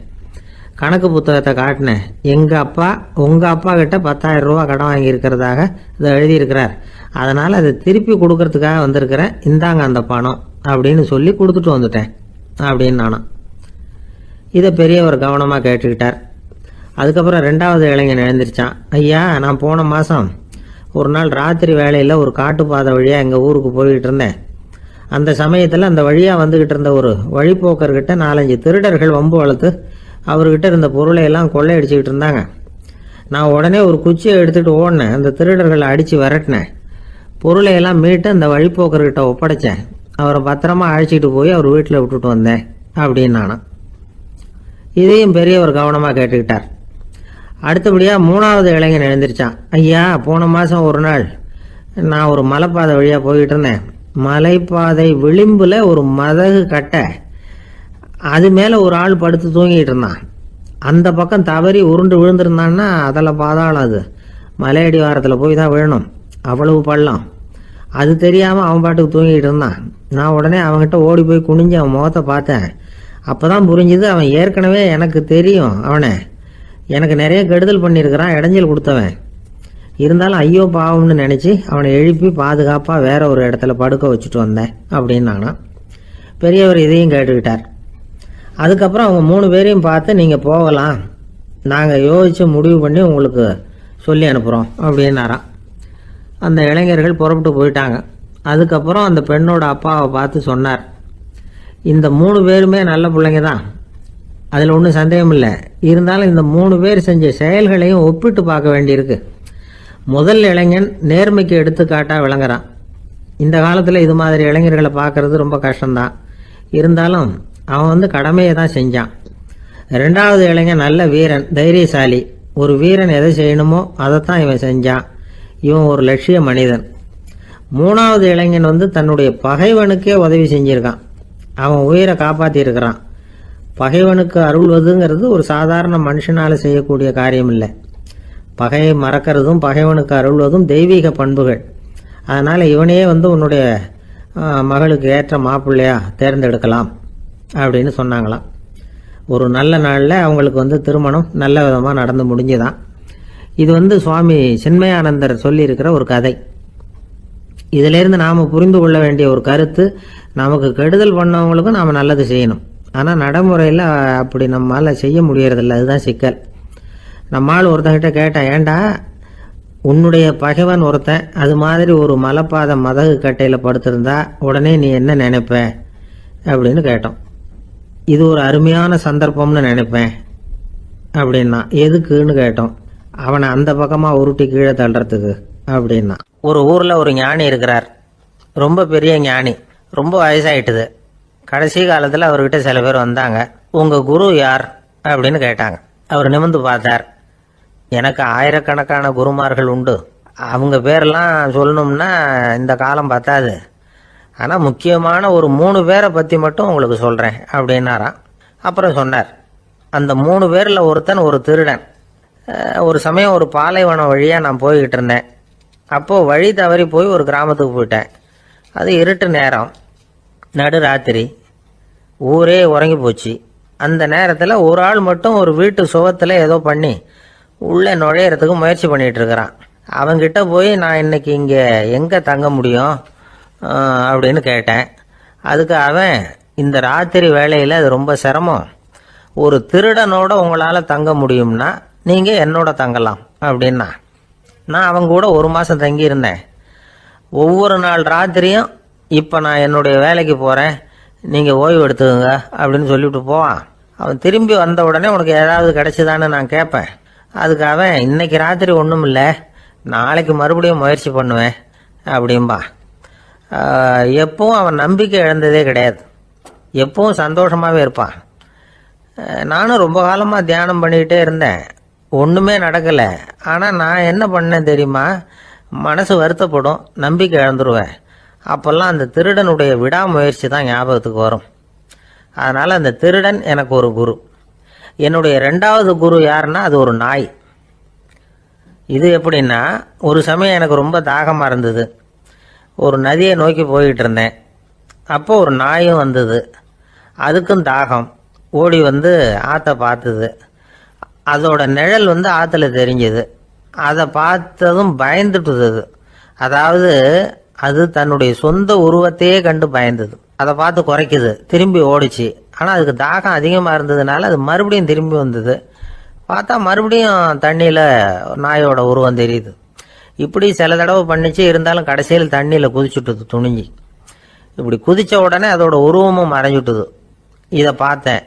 கணக்கு புத்தகத்தை காட்டினேன். உங்கள் அப்பா கிட்ட 10,000 ரூபா கடன் வாங்கியிருக்கிறதாக இதை எழுதியிருக்கிறார். அதனால் அதை திருப்பி கொடுக்கறதுக்காக வந்திருக்கிறேன். இந்தாங்க அந்த பணம் அப்படின்னு சொல்லி கொடுத்துட்டு வந்துட்டேன் அப்படின்னு நானும். இதை பெரியவர் கவனமாக கேட்டுக்கிட்டார். அதுக்கப்புறம் 2வது இளைஞன் எழுந்திரிச்சான். ஐயா, நான் போன மாதம் ஒரு நாள் ராத்திரி வேளையில் ஒரு காட்டுப்பாதை வழியாக எங்கள் ஊருக்கு போய்கிட்டு இருந்தேன். அந்த சமயத்தில் அந்த வழியாக வந்துக்கிட்டு இருந்த ஒரு வழிப்போக்கர்கிட்ட 4-5 திருடர்கள் வம்பு வளர்த்து அவர்கிட்ட இருந்த பொருளை எல்லாம் கொள்ளையடிச்சிக்கிட்டு இருந்தாங்க. நான் உடனே ஒரு குச்சியை எடுத்துகிட்டு ஓடினேன். அந்த திருடர்களை அடித்து விரட்டினேன். பொருளை எல்லாம் மீட்டு அந்த வழிப்போக்கர்கிட்ட ஒப்படைச்சேன். அவரை பத்திரமா அழைச்சிட்டு போய் அவர் வீட்டில் விட்டுட்டு வந்தேன் அப்படின்னு நானும். இதையும் பெரியவர் கவனமாக கேட்டுக்கிட்டார். அடுத்தபடியாக 3வது இளைஞன் எழுந்திரிச்சான். ஐயா, போன மாதம் ஒரு நாள் நான் ஒரு மலைப்பாதை வழியாக போய்கிட்டு இருந்தேன். மலைப்பாதை விளிம்பில் ஒரு மதகு கட்டை, அது மேலே ஒரு ஆள் படுத்து தூங்கிட்டு இருந்தான். அந்த பக்கம் தவறி உருண்டு விழுந்திருந்தான்னா அதில் பாதாளம். அது மலையடி வாரத்தில் போய் தான் விழணும். அவ்வளவு பள்ளம். அது தெரியாமல் அவன் பாட்டுக்கு தூங்கிட்டு இருந்தான். நான் உடனே அவன்கிட்ட ஓடி போய் குனிஞ்சு அவன் முகத்தை பார்த்தேன். அப்போ தான் புரிஞ்சுது, அவன் ஏற்கனவே எனக்கு தெரியும். அவனை எனக்கு நிறைய கெடுதல் பண்ணியிருக்கிறான், இடைஞ்சல் கொடுத்தவன். இருந்தாலும் ஐயோ பாவம்னு நினச்சி அவனை எழுப்பி பாதுகாப்பாக வேற ஒரு இடத்துல படுக்க வச்சுட்டு வந்தேன் அப்படின்னானா. பெரியவர் இதையும் கேட்டுக்கிட்டார். அதுக்கப்புறம் அவங்க 3 பேரையும் பார்த்து, நீங்கள் போகலாம், நாங்கள் யோசித்து முடிவு பண்ணி உங்களுக்கு சொல்லி அனுப்புகிறோம் அப்படின்னாராம். அந்த இளைஞர்கள் புறப்பட்டு போயிட்டாங்க. அதுக்கப்புறம் அந்த பெண்ணோட அப்பாவை பார்த்து சொன்னார், இந்த 3 பேருமே நல்ல பிள்ளைங்க தான், அதில் ஒன்றும் சந்தேகம் இல்லை. இருந்தாலும் இந்த 3 பேர் செஞ்ச செயல்களையும் ஒப்பிட்டு பார்க்க வேண்டியிருக்கு. முதல் இளைஞன் நேர்மைக்கு எடுத்துக்காட்டாக விளங்குறான். இந்த காலத்தில் இது மாதிரி இளைஞர்களை பார்க்கறது ரொம்ப கஷ்டம்தான். இருந்தாலும் அவன் கடமையை தான் செஞ்சான். 2வது இளைஞன் நல்ல வீரன், தைரியசாலி. ஒரு வீரன் எதை செய்யணுமோ அதைத்தான் இவன் செஞ்சான். இவன் ஒரு லட்சிய மனிதன். 3வது இளைஞன் தன்னுடைய பகைவனுக்கே உதவி செஞ்சிருக்கான். அவன் உயிரை காப்பாற்றியிருக்கிறான். பகைவனுக்கு அருள்வதுங்கிறது ஒரு சாதாரண மனுஷனால் செய்யக்கூடிய காரியம் இல்லை. பகையை மறக்கிறதும் பகைவனுக்கு அருள்வதும் தெய்வீக பண்புகள். அதனால் இவனையே உன்னுடைய மகளுக்கு ஏற்ற மாப்பிள்ளையா தேர்ந்தெடுக்கலாம் அப்படின்னு சொன்னாங்களாம். ஒரு நல்ல நாளில் அவங்களுக்கு திருமணம் நல்ல விதமாக நடந்து முடிஞ்சுதான். இது சுவாமி சின்மயானந்தர் சொல்லியிருக்கிற ஒரு கதை. இதிலேருந்து நாம் புரிந்து கொள்ள வேண்டிய ஒரு கருத்து, நமக்கு கெடுதல் பண்ணவங்களுக்கும் நாம் நல்லது செய்யணும். ஆனால் நடைமுறையில் அப்படி நம்மளால் செய்ய முடியறதில்ல. அதுதான் சிக்கல். நம்மால் ஒருத்தங்கிட்ட கேட்டேன், ஏண்டா உன்னுடைய பகைவன் ஒருத்தன் அது மாதிரி ஒரு மலைப்பாதை மதகு கட்டையில் படுத்திருந்தா உடனே நீ என்ன நினைப்ப அப்படின்னு கேட்டோம். இது ஒரு அருமையான சந்தர்ப்பம்னு நினைப்பேன் அப்படின்னா. எதுக்குன்னு கேட்டோம். அவனை அந்த பக்கமாக உருட்டி கீழே தள்ளுறதுக்கு அப்படின்னா. ஒரு ஊரில் ஒரு ஞானி இருக்கிறார். ரொம்ப பெரிய ஞானி. ரொம்ப வயசாயிட்டுது. கடைசி காலத்தில் அவர்கிட்ட சில பேர் வந்தாங்க. உங்கள் குரு யார் அப்படின்னு கேட்டாங்க. அவர் நிமிர்ந்து பார்த்தார். எனக்கு ஆயிரக்கணக்கான குருமார்கள் உண்டு. அவங்க பேரெல்லாம் சொல்லணும்னா இந்த காலம் பத்தாது. ஆனால் முக்கியமான ஒரு 3 பேரை பற்றி மட்டும் உங்களுக்கு சொல்கிறேன் அப்படின்னாராம். அப்புறம் சொன்னார், அந்த 3 பேரில் ஒருத்தன் ஒரு திருடன். ஒரு சமயம் ஒரு பாலைவனம் வழியாக நான் போய்கிட்டு இருந்தேன். அப்போது வழி தவறி போய் ஒரு கிராமத்துக்கு போயிட்டேன். அது இருட்டு நேரம், நடு ராத்திரி, ஊரே உறங்கி போச்சு. அந்த நேரத்தில் ஒரு ஆள் மட்டும் ஒரு வீட்டு சுவத்தில் ஏதோ பண்ணி உள்ளே நுழையிறதுக்கு முயற்சி பண்ணிகிட்டு இருக்கிறான். அவன்கிட்ட போய் நான் இன்னைக்கு இங்கே எங்கே தங்க முடியும் அப்படின்னு கேட்டேன். அதுக்கு அவன், இந்த ராத்திரி வேளையில் அது ரொம்ப சிரமம், ஒரு திருடனோட உங்களால் தங்க முடியும்னா நீங்கள் என்னோட தங்கலாம் அப்படின்னா. நான் அவங்க கூட 1 மாதம் தங்கியிருந்தேன். ஒவ்வொரு நாள் ராத்திரியும் இப்போ நான் என்னுடைய வேலைக்கு போகிறேன், நீங்கள் ஓய்வு எடுத்துக்கோங்க அப்படின்னு சொல்லிவிட்டு போவான். அவன் திரும்பி வந்த உடனே உனக்கு ஏதாவது கிடைச்சிதான்னு நான் கேட்பேன். அதுக்கு அவன், இன்னைக்கு ராத்திரி ஒன்றும் இல்லை, நாளைக்கு மறுபடியும் முயற்சி பண்ணுவேன் அப்படின்பா. எப்பவும் அவன் நம்பிக்கை இழந்ததே கிடையாது, எப்பவும் சந்தோஷமாகவே இருப்பான். நானும் ரொம்ப காலமாக தியானம் பண்ணிக்கிட்டே இருந்தேன், ஒன்றுமே நடக்கலை. ஆனால் நான் என்ன பண்ணேன் தெரியுமா, மனசு வருத்தப்படும், நம்பிக்கை இழந்துருவேன். அப்போல்லாம் அந்த திருடனுடைய விடாமுயற்சி தான் ஞாபகத்துக்கு வரும். அதனால் அந்த திருடன் எனக்கு ஒரு குரு. என்னுடைய 2வது குரு யாருன்னா அது ஒரு நாய். இது எப்படின்னா, ஒரு சமயம் எனக்கு ரொம்ப தாகமாக இருந்தது. ஒரு நதியை நோக்கி போய்கிட்டு இருந்தேன். அப்போ ஒரு நாயும் வந்தது. அதுக்கும் தாகம். ஓடி வந்து ஆற்றை பார்த்தது. அதோட நிழல் வந்து ஆற்றுல தெரிஞ்சது. அதை பார்த்ததும் பயந்துட்டுது. அதாவது அது தன்னுடைய சொந்த உருவத்தையே கண்டு பயந்தது. அதை பார்த்து குறைக்குது, திரும்பி ஓடிச்சு. ஆனால் அதுக்கு தாகம் அதிகமாக இருந்ததுனால அது மறுபடியும் திரும்பி வந்தது. பார்த்தா மறுபடியும் தண்ணியில் நாயோட உருவம் தெரியுது. இப்படி சில தடவை பண்ணிச்சு. இருந்தாலும் கடைசியில் தண்ணியில் குதிச்சுட்டுது துணிஞ்சி. இப்படி குதித்த உடனே அதோட உருவமும் மறைஞ்சுட்டுது. இதை பார்த்தேன்.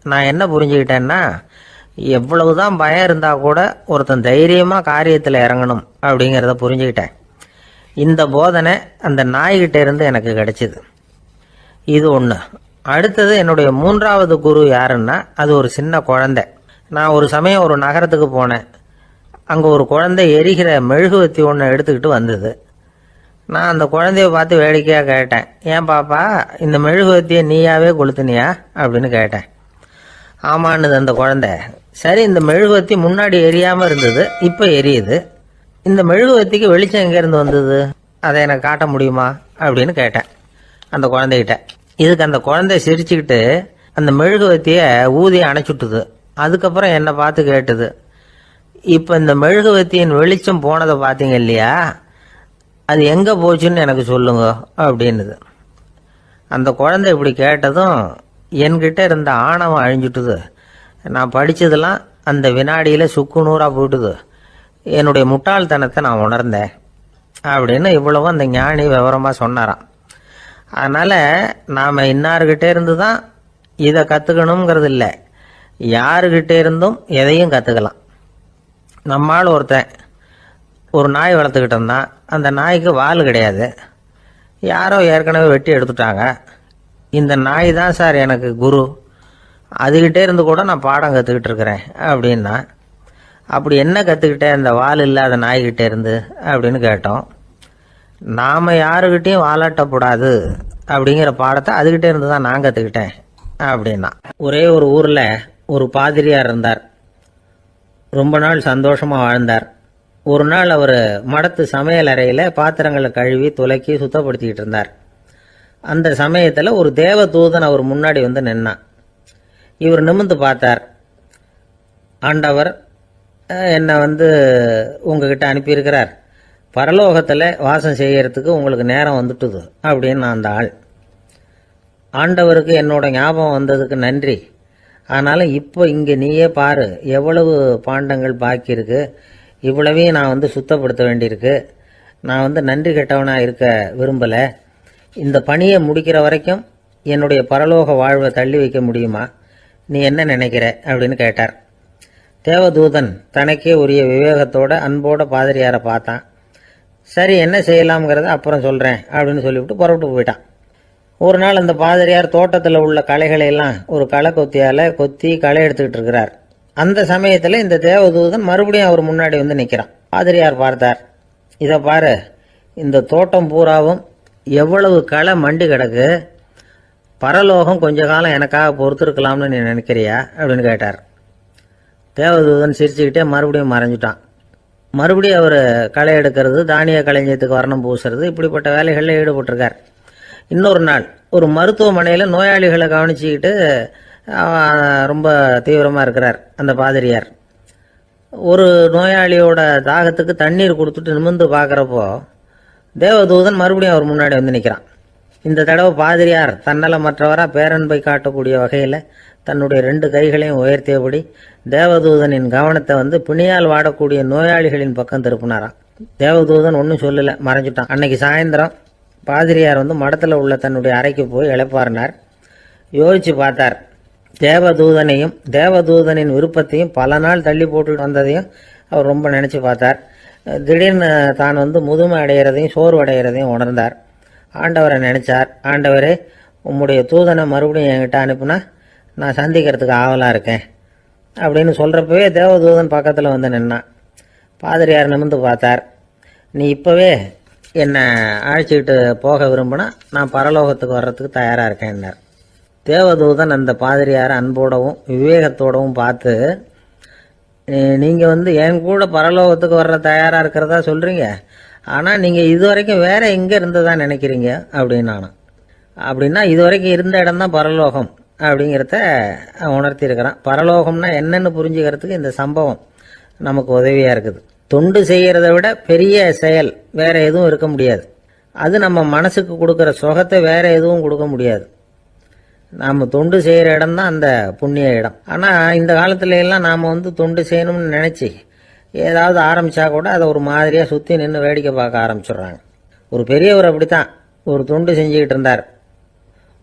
நான் என்ன புரிஞ்சுக்கிட்டேன்னா, எவ்வளவுதான் பயம் இருந்தால் கூட ஒருத்தன் தைரியமாக காரியத்தில் இறங்கணும் அப்படிங்கிறத புரிஞ்சுக்கிட்டேன். இந்த போதனை அந்த நாய்கிட்ட இருந்து எனக்கு கிடைச்சிது. இது ஒன்று. அடுத்தது என்னுடைய 3வது குரு யாருன்னா அது ஒரு சின்ன குழந்தை. நான் ஒரு சமயம் ஒரு நகரத்துக்கு போனேன். அங்கே ஒரு குழந்தை எரிகிற மெழுகுவத்தி ஒன்று எடுத்துக்கிட்டு வந்தது. நான் அந்த குழந்தைய பார்த்து வேடிக்கையாக கேட்டேன், ஏன் பாப்பா இந்த மெழுகுவத்தியை நீயாவே கொளுத்துனியா அப்படின்னு கேட்டேன். ஆமான்னுது அந்த குழந்தை. சரி, இந்த மெழுகுவத்தி முன்னாடி எரியாமல் இருந்தது, இப்போ எரியுது. இந்த மெழுகுவத்திக்கு வெளிச்சம் எங்கேருந்து வந்தது, அதை எனக்கு காட்ட முடியுமா அப்படின்னு கேட்டேன் அந்த குழந்தைகிட்ட. இதுக்கு அந்த குழந்தை சிரிச்சுக்கிட்டு அந்த மெழுகுவத்தியை ஊதி அணைச்சுட்டுது. அதுக்கப்புறம் என்னை பார்த்து கேட்டுது, இப்போ இந்த மெழுகுவத்தியின் வெளிச்சம் போனதை பார்த்தீங்க இல்லையா, அது எங்கே போச்சுன்னு எனக்கு சொல்லுங்க அப்படின்னுது. அந்த குழந்தை இப்படி கேட்டதும் என்கிட்ட இருந்த ஆணவம் அழிஞ்சுட்டுது. நான் படித்ததெல்லாம் அந்த வினாடியில் சுக்கு நூறாக போயிட்டுது. என்னுடைய முட்டாள்தனத்தை நான் உணர்ந்தேன் அப்படின்னு இவ்வளவும் அந்த ஞானி விவரமாக சொன்னாராம். அதனால் நாம் இன்னார்கிட்ட இருந்து தான் இதை கற்றுக்கணுங்கிறது இல்லை, யாருக்கிட்ட இருந்தும் எதையும் கற்றுக்கலாம். நம்மால் ஒருத்தன் ஒரு நாய் வளர்த்துக்கிட்டு இருந்தான். அந்த நாய்க்கு வால் கிடையாது, யாரோ ஏற்கனவே வெட்டி எடுத்துட்டாங்க. இந்த நாய் தான் சார் எனக்கு குரு, அதுகிட்டே இருந்து கூட நான் பாடம் கற்றுக்கிட்டு இருக்கிறேன் அப்படின்னா. அப்படி என்ன கற்றுக்கிட்டேன் அந்த வால் இல்லாத நாய்கிட்டே இருந்து அப்படின்னு கேட்டோம். நாம் யாருக்கிட்டையும் வாலாட்டக்கூடாது அப்படிங்கிற பாடத்தை அதுகிட்டே இருந்து தான் நான் கற்றுக்கிட்டேன் அப்படின்னா. ஒரே ஒரு ஊரில் ஒரு பாதிரியார் இருந்தார். ரொம்ப நாள் சந்தோஷமாக வாழ்ந்தார். ஒரு நாள் அவர் மடத்து சமையல் அறையில் பாத்திரங்களை கழுவி துலக்கி சுத்தப்படுத்திக்கிட்டு இருந்தார். அந்த சமயத்தில் ஒரு தேவதூதன் அவர் முன்னாடி வந்து நின்னான். இவர் நிமிர்ந்து பார்த்தார். ஆண்டவர் என்னை உங்ககிட்ட அனுப்பியிருக்கிறார், பரலோகத்தில் வாசம் செய்யறதுக்கு உங்களுக்கு நேரம் வந்துட்டுது அப்படின்னு அந்த ஆள். ஆண்டவருக்கு என்னோட ஞாபகம் வந்ததுக்கு நன்றி. ஆனாலும் இப்போ இங்கே நீயே பாரு, எவ்வளவு பாண்டங்கள் பாக்கி இருக்கு, இவ்வளவையும் நான் சுத்தப்படுத்த வேண்டியிருக்கு. நான் நன்றி கெட்டவனாக இருக்க விரும்பலை. இந்த பணியை முடிக்கிற வரைக்கும் என்னுடைய பரலோக வாழ்வை தள்ளி வைக்க முடியுமா, நீ என்ன நினைக்கிற அப்படின்னு கேட்டார். தேவதூதன் தனக்கே உரிய விவேகத்தோட அன்போட பாதிரியாரை பார்த்தான். சரி, என்ன செய்யலாம்ங்கிறத அப்புறம் சொல்கிறேன் அப்படின்னு சொல்லிவிட்டு புறப்பட்டு போயிட்டான். ஒரு நாள் அந்த பாதிரியார் தோட்டத்தில் உள்ள களைகளை எல்லாம் ஒரு களை கொத்தியால் கொத்தி களை எடுத்துக்கிட்டு இருக்கிறார். அந்த சமயத்தில் இந்த தேவதூதன் மறுபடியும் அவர் முன்னாடி நிற்கிறான். பாதிரியார் பார்த்தார். இதை பாரு, இந்த தோட்டம் பூராவும் எவ்வளவு களை மண்டி கிடக்கு, பரலோகம் கொஞ்ச காலம் எனக்காக பொறுத்திருக்கலாம்னு நீ நினைக்கிறியா அப்படின்னு கேட்டார். தேவதூதன் சிரிச்சுக்கிட்டே மறுபடியும் மறைஞ்சிட்டான். மறுபடியும் அவர் களை எடுக்கிறது, தானிய களஞ்சியத்துக்கு வர்ணம் பூசுறது, இப்படிப்பட்ட வேலைகளில் ஈடுபட்டிருக்கார். இன்னொரு நாள் ஒரு மருத்துவமனையில் நோயாளிகளை கவனிச்சுக்கிட்டு ரொம்ப தீவிரமாக இருக்கிறார் அந்த பாதிரியார். ஒரு நோயாளியோட தாகத்துக்கு தண்ணீர் கொடுத்துட்டு நிமிர்ந்து பார்க்குறப்போ தேவதூதன் மறுபடியும் அவர் முன்னாடி வந்து நிற்கிறான். இந்த தடவை பாதிரியார் தன்னலமற்றவராக பேரன்பை காட்டக்கூடிய வகையில் தன்னுடைய 2 கைகளையும் உயர்த்தியபடி தேவதூதனின் கவனத்தை பிணியால் வாடக்கூடிய நோயாளிகளின் பக்கம் திருப்பினாராம். தேவதூதன் ஒன்றும் சொல்லலை, மறைஞ்சிட்டான். அன்னைக்கு சாயந்தரம் பாதிரியார் மடத்தில் உள்ள தன்னுடைய அறைக்கு போய் இளைப்பாறினார். யோசிச்சு பார்த்தார். தேவதூதனையும் தேவதூதனின் விருப்பத்தையும் பல நாள் தள்ளி போட்டு வந்ததையும் அவர் ரொம்ப நினச்சி பார்த்தார். திடீர்னு தான் முதுமை அடைகிறதையும் சோர்வு அடைகிறதையும் உணர்ந்தார். ஆண்டவரை நினைச்சார். ஆண்டவரே, உம்முடைய தூதனை மறுபடியும் என்கிட்ட அனுப்புனா நான் சந்திக்கிறதுக்கு ஆவலாக இருக்கேன் அப்படின்னு சொல்கிறப்பவே தேவதூதன் பக்கத்தில் நின்னான். பாதிரியார் நிமிர்ந்து பார்த்தார். நீ இப்போவே என்னை அழைச்சிக்கிட்டு போக விரும்பினா நான் பரலோகத்துக்கு வர்றதுக்கு தயாராக இருக்கேன்னார். தேவதூதன் அந்த பாதிரியாரை அன்போடவும் விவேகத்தோடவும் பார்த்து, நீங்கள் என் கூட பரலோகத்துக்கு வர்ற தயாராக இருக்கிறதா சொல்கிறீங்க, ஆனால் நீங்கள் இது வரைக்கும் வேறு எங்கே இருந்ததா நினைக்கிறீங்க அப்படின்னானா. அப்படின்னா இது வரைக்கும் இருந்த இடம் தான் பரலோகம் அப்படிங்கிறத உணர்த்தியிருக்கிறான். பரலோகம்னா என்னென்னு புரிஞ்சுக்கிறதுக்கு இந்த சம்பவம் நமக்கு உதவியாக இருக்குது. தொண்டு செய்கிறத விட பெரிய செயல் வேறு எதுவும் இருக்க முடியாது. அது நம்ம மனசுக்கு கொடுக்குற சுகத்தை வேறு எதுவும் கொடுக்க முடியாது. நாம் தொண்டு செய்கிற இடம் தான் அந்த புண்ணிய இடம். ஆனால் இந்த காலத்துல எல்லாம் நாம் தொண்டு செய்யணும்னு நினச்சி ஏதாவது ஆரம்பித்தா கூட அதை ஒரு மாதிரியாக சுற்றி நின்று வேடிக்கை பார்க்க ஆரம்பிச்சிடுறாங்க. ஒரு பெரியவர் அப்படித்தான் ஒரு தொண்டு செஞ்சுக்கிட்டு இருந்தார்.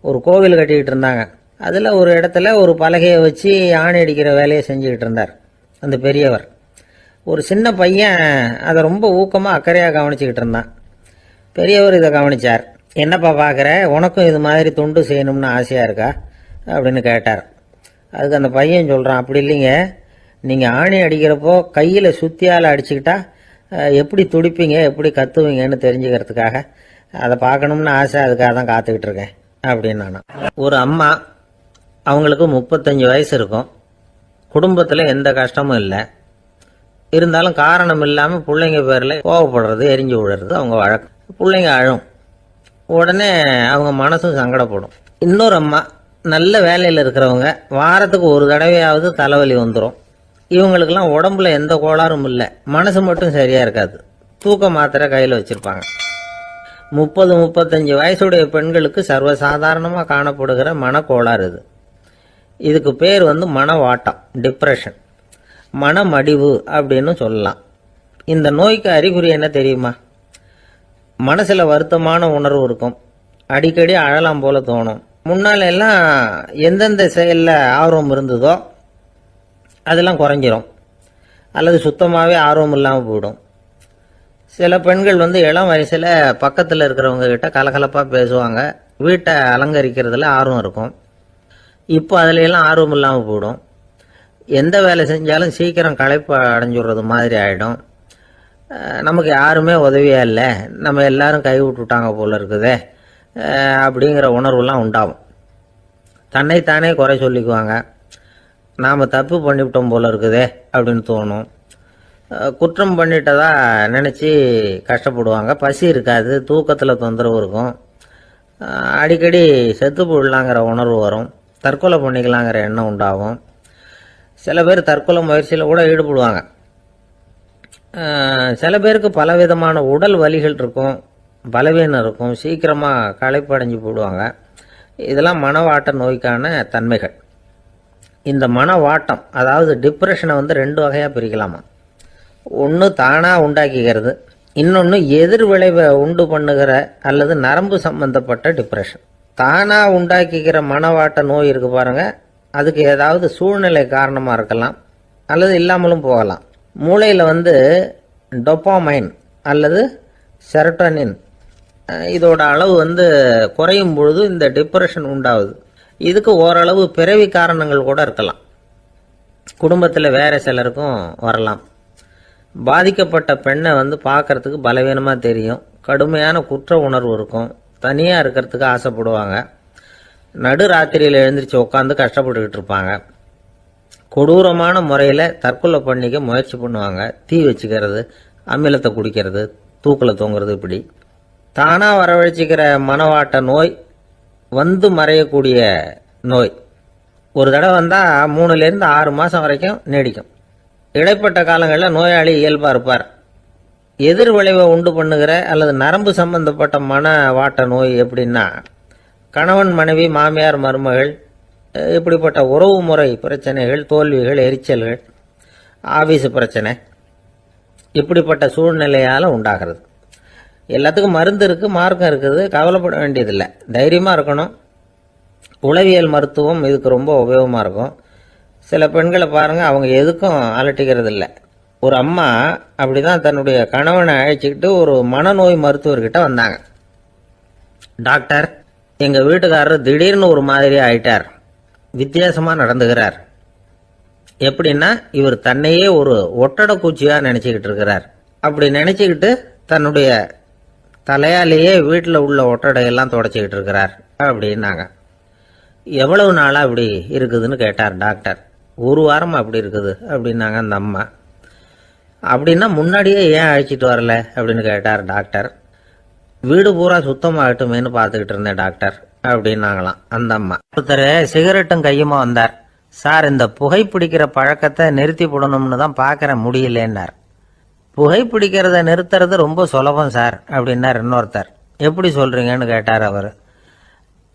ஒரு கோவில் கட்டிக்கிட்டு இருந்தாங்க. அதில் ஒரு இடத்துல ஒரு பலகையை வச்சு ஆணி அடிக்கிற வேலையை செஞ்சுக்கிட்டு இருந்தார் அந்த பெரியவர். ஒரு சின்ன பையன் அதை ரொம்ப ஊக்கமாக அக்கறையாக கவனிச்சுக்கிட்டு இருந்தான். பெரியவர் இதை கவனித்தார். என்னப்பா பார்க்குற, உனக்கும் இது மாதிரி தொண்டு செய்யணும்னு ஆசையாக இருக்கா அப்படின்னு கேட்டார். அதுக்கு அந்த பையன் சொல்கிறான், அப்படி இல்லைங்க, நீங்கள் ஆணி அடிக்கிறப்போ கையில் சுத்தியால் அடிச்சுக்கிட்டா எப்படி துடிப்பீங்க, எப்படி கத்துவீங்கன்னு தெரிஞ்சுக்கிறதுக்காக அதை பார்க்கணும்னு ஆசை, அதுக்காக தான் காத்துக்கிட்டு இருக்கேன் அப்படின்னு நான். ஒரு அம்மா, அவங்களுக்கு 35 வயசு இருக்கும். குடும்பத்தில் எந்த கஷ்டமும் இல்லை. இருந்தாலும் காரணம் இல்லாமல் பிள்ளைங்க பேரில் கோவப்படுறது, எரிஞ்சு விடுறது அவங்க வழக்கம். பிள்ளைங்க அழும். உடனே அவங்க மனசும் சங்கடப்படும். இன்னொரு அம்மா, நல்ல வேலையில் இருக்கிறவங்க, வாரத்துக்கு ஒரு தடவையாவது தலைவலி வந்துடும். இவங்களுக்கெல்லாம் உடம்புல எந்த கோளாறும் இல்லை, மனசு மட்டும் சரியாக இருக்காது. தூக்க மாத்திரை கையில் வச்சுருப்பாங்க. 30-35 வயசுடைய பெண்களுக்கு சர்வசாதாரணமாக காணப்படுகிற மனக்கோளாறு இது. இதுக்கு பேர் மனவாட்டம், டிப்ரெஷன், மனமடிவு அப்படின்னு சொல்லலாம். இந்த நோய்க்கு அறிகுறி என்ன தெரியுமா? மனசில் வருத்தமான உணர்வு இருக்கும். அடிக்கடி அழலாம் போல தோணும். முன்னால் எல்லாம் எந்தெந்த செயலில் ஆர்வம் இருந்ததோ அதெல்லாம் குறைஞ்சிரும், அல்லது சுத்தமாகவே ஆர்வம் இல்லாமல் போயிடும். சில பெண்கள் இளம் வயசில் பக்கத்தில் இருக்கிறவங்க கிட்ட கலகலப்பாக பேசுவாங்க, வீட்டை அலங்கரிக்கிறதுல ஆர்வம் இருக்கும். இப்போ அதில் எல்லாம் ஆர்வம் இல்லாமல் போயிடும். எந்த வேலை செஞ்சாலும் சீக்கிரம் களைப்பு அடைஞ்சுடுறது மாதிரி ஆகிடும். நமக்கு யாருமே உதவியாக இல்லை, நம்ம எல்லாரும் கை விட்டுட்டாங்க போல இருக்குதே அப்படிங்கிற உணர்வுலாம் உண்டாகும். தன்னைத்தானே குறை சொல்லிக்குவாங்க. நாம் தப்பு பண்ணிவிட்டோம் போல இருக்குதே அப்படின்னு தோணும். குற்றம் பண்ணிட்டதா நினச்சி கஷ்டப்படுவாங்க. பசி இருக்காது, தூக்கத்தில் தொந்தரவு இருக்கும். அடிக்கடி செத்து போடலாங்கிற உணர்வு வரும். தற்கொலை பண்ணிக்கலாங்கிற எண்ணம் உண்டாகும். சில பேர் தற்கொலை முயற்சியில் கூட ஈடுபடுவாங்க. சில பேருக்கு பலவிதமான உடல் வலிகள் இருக்கும், பலவீனம் இருக்கும், சீக்கிரமாக களைப்படைஞ்சு போடுவாங்க. இதெல்லாம் மனவாட்ட நோய்க்கான தன்மைகள். இந்த மனவாட்டம், அதாவது டிப்ரெஷனை 2 வகையாக பிரிக்கலாமா. ஒன்று தானாக உண்டாக்கிக்கிறது, இன்னொன்று எதிர் விளைவை உண்டு பண்ணுகிற அல்லது நரம்பு சம்பந்தப்பட்ட டிப்ரெஷன். தானாக உண்டாக்கிக்கிற மனவாட்ட நோய் இருக்கு பாருங்க, அதுக்கு ஏதாவது சூழ்நிலை காரணமாக இருக்கலாம், அல்லது இல்லாமலும் போகலாம். மூளையில் டொப்பாமைன் அல்லது செரட்டோனின் இதோட அளவு குறையும் பொழுது இந்த டிப்ரெஷன் உண்டாகுது. இதுக்கு ஓரளவு பிறவி காரணங்கள் கூட இருக்கலாம். குடும்பத்தில் வேற சிலருக்கும் வரலாம். பாதிக்கப்பட்ட பெண்ணை பார்க்கறதுக்கு பலவீனமாக தெரியும், கடுமையான குற்ற உணர்வு இருக்கும், தனியாக இருக்கிறதுக்கு ஆசைப்படுவாங்க, நடு ராத்திரியில் எழுந்திரிச்சு உட்காந்து கஷ்டப்பட்டுக்கிட்டு இருப்பாங்க. கொடூரமான முறையில் தற்கொலை பண்ணிக்க முயற்சி பண்ணுவாங்க. தீ வச்சுக்கிறது, அமிலத்தை குடிக்கிறது, தூக்கில் தொங்குறது, இப்படி தானாக வரவழைச்சிக்கிற மனவாட்ட நோய் வந்து மறையக்கூடிய நோய். ஒரு தடவை வந்தால் 3லேருந்து 6 மாதம் வரைக்கும் நீடிக்கும். இடைப்பட்ட காலங்களில் நோயாளி இயல்பாக இருப்பார். எதிர் விளைவை உண்டு பண்ணுகிற அல்லது நரம்பு சம்பந்தப்பட்ட மன வாட்ட நோய் எப்படின்னா, கணவன் மனைவி, மாமியார் மருமகள், இப்படிப்பட்ட உறவு முறை பிரச்சனைகள், தோல்விகள், எரிச்சல்கள், ஆபீஸ் பிரச்சனை, இப்படிப்பட்ட சூழ்நிலையால் உண்டாகிறது. எல்லாத்துக்கும் மருந்து இருக்குது, மார்க்கம் இருக்குது, கவலைப்பட வேண்டியதில்லை, தைரியமாக இருக்கணும். உளவியல் மருத்துவம் இதுக்கு ரொம்ப உபயோகமாக இருக்கும். சில பெண்களை பாருங்கள், அவங்க எதுக்கும் அலட்டிக்கிறது இல்லை. ஒரு அம்மா அப்படி தான் தன்னுடைய கணவனை அழைச்சிக்கிட்டு ஒரு மனநோய் மருத்துவர்கிட்ட வந்தாங்க. டாக்டர், எங்கள் வீட்டுக்காரர் திடீர்னு ஒரு மாதிரி ஆயிட்டார், வித்தியாசமாக நடந்துகிறார். எப்படின்னா, இவர் தன்னையே ஒரு ஒட்டடை பூச்சியாக நினச்சிக்கிட்டு இருக்கிறார். அப்படி நினச்சிக்கிட்டு தன்னுடைய தலையாலேயே வீட்டில் உள்ள ஒட்டடையெல்லாம் தொடச்சிக்கிட்டு இருக்கிறார் அப்படின்னாங்க. எவ்வளவு நாளாக அப்படி இருக்குதுன்னு கேட்டார் டாக்டர். 1 வாரமாக அப்படி இருக்குது அப்படின்னாங்க அந்த அம்மா. அப்படின்னா முன்னாடியே ஏன் அழைச்சிட்டு வரல அப்படின்னு கேட்டார் டாக்டர். வீடு பூரா சுத்தமாகட்டுமேனு பார்த்துக்கிட்டு இருந்தேன் டாக்டர் அப்படின்னாங்களாம் அந்த அம்மா. ஒருத்தர் சிகரெட்டும் கையுமா வந்தார். சார், இந்த புகைப்பிடிக்கிற பழக்கத்தை நிறுத்தி போடணும்னு தான் பார்க்குறேன், முடியலன்னார். புகைப்பிடிக்கிறத நிறுத்துறது ரொம்ப சுலபம் சார் அப்படின்னார் இன்னொருத்தர். எப்படி சொல்கிறீங்கன்னு கேட்டார் அவர்.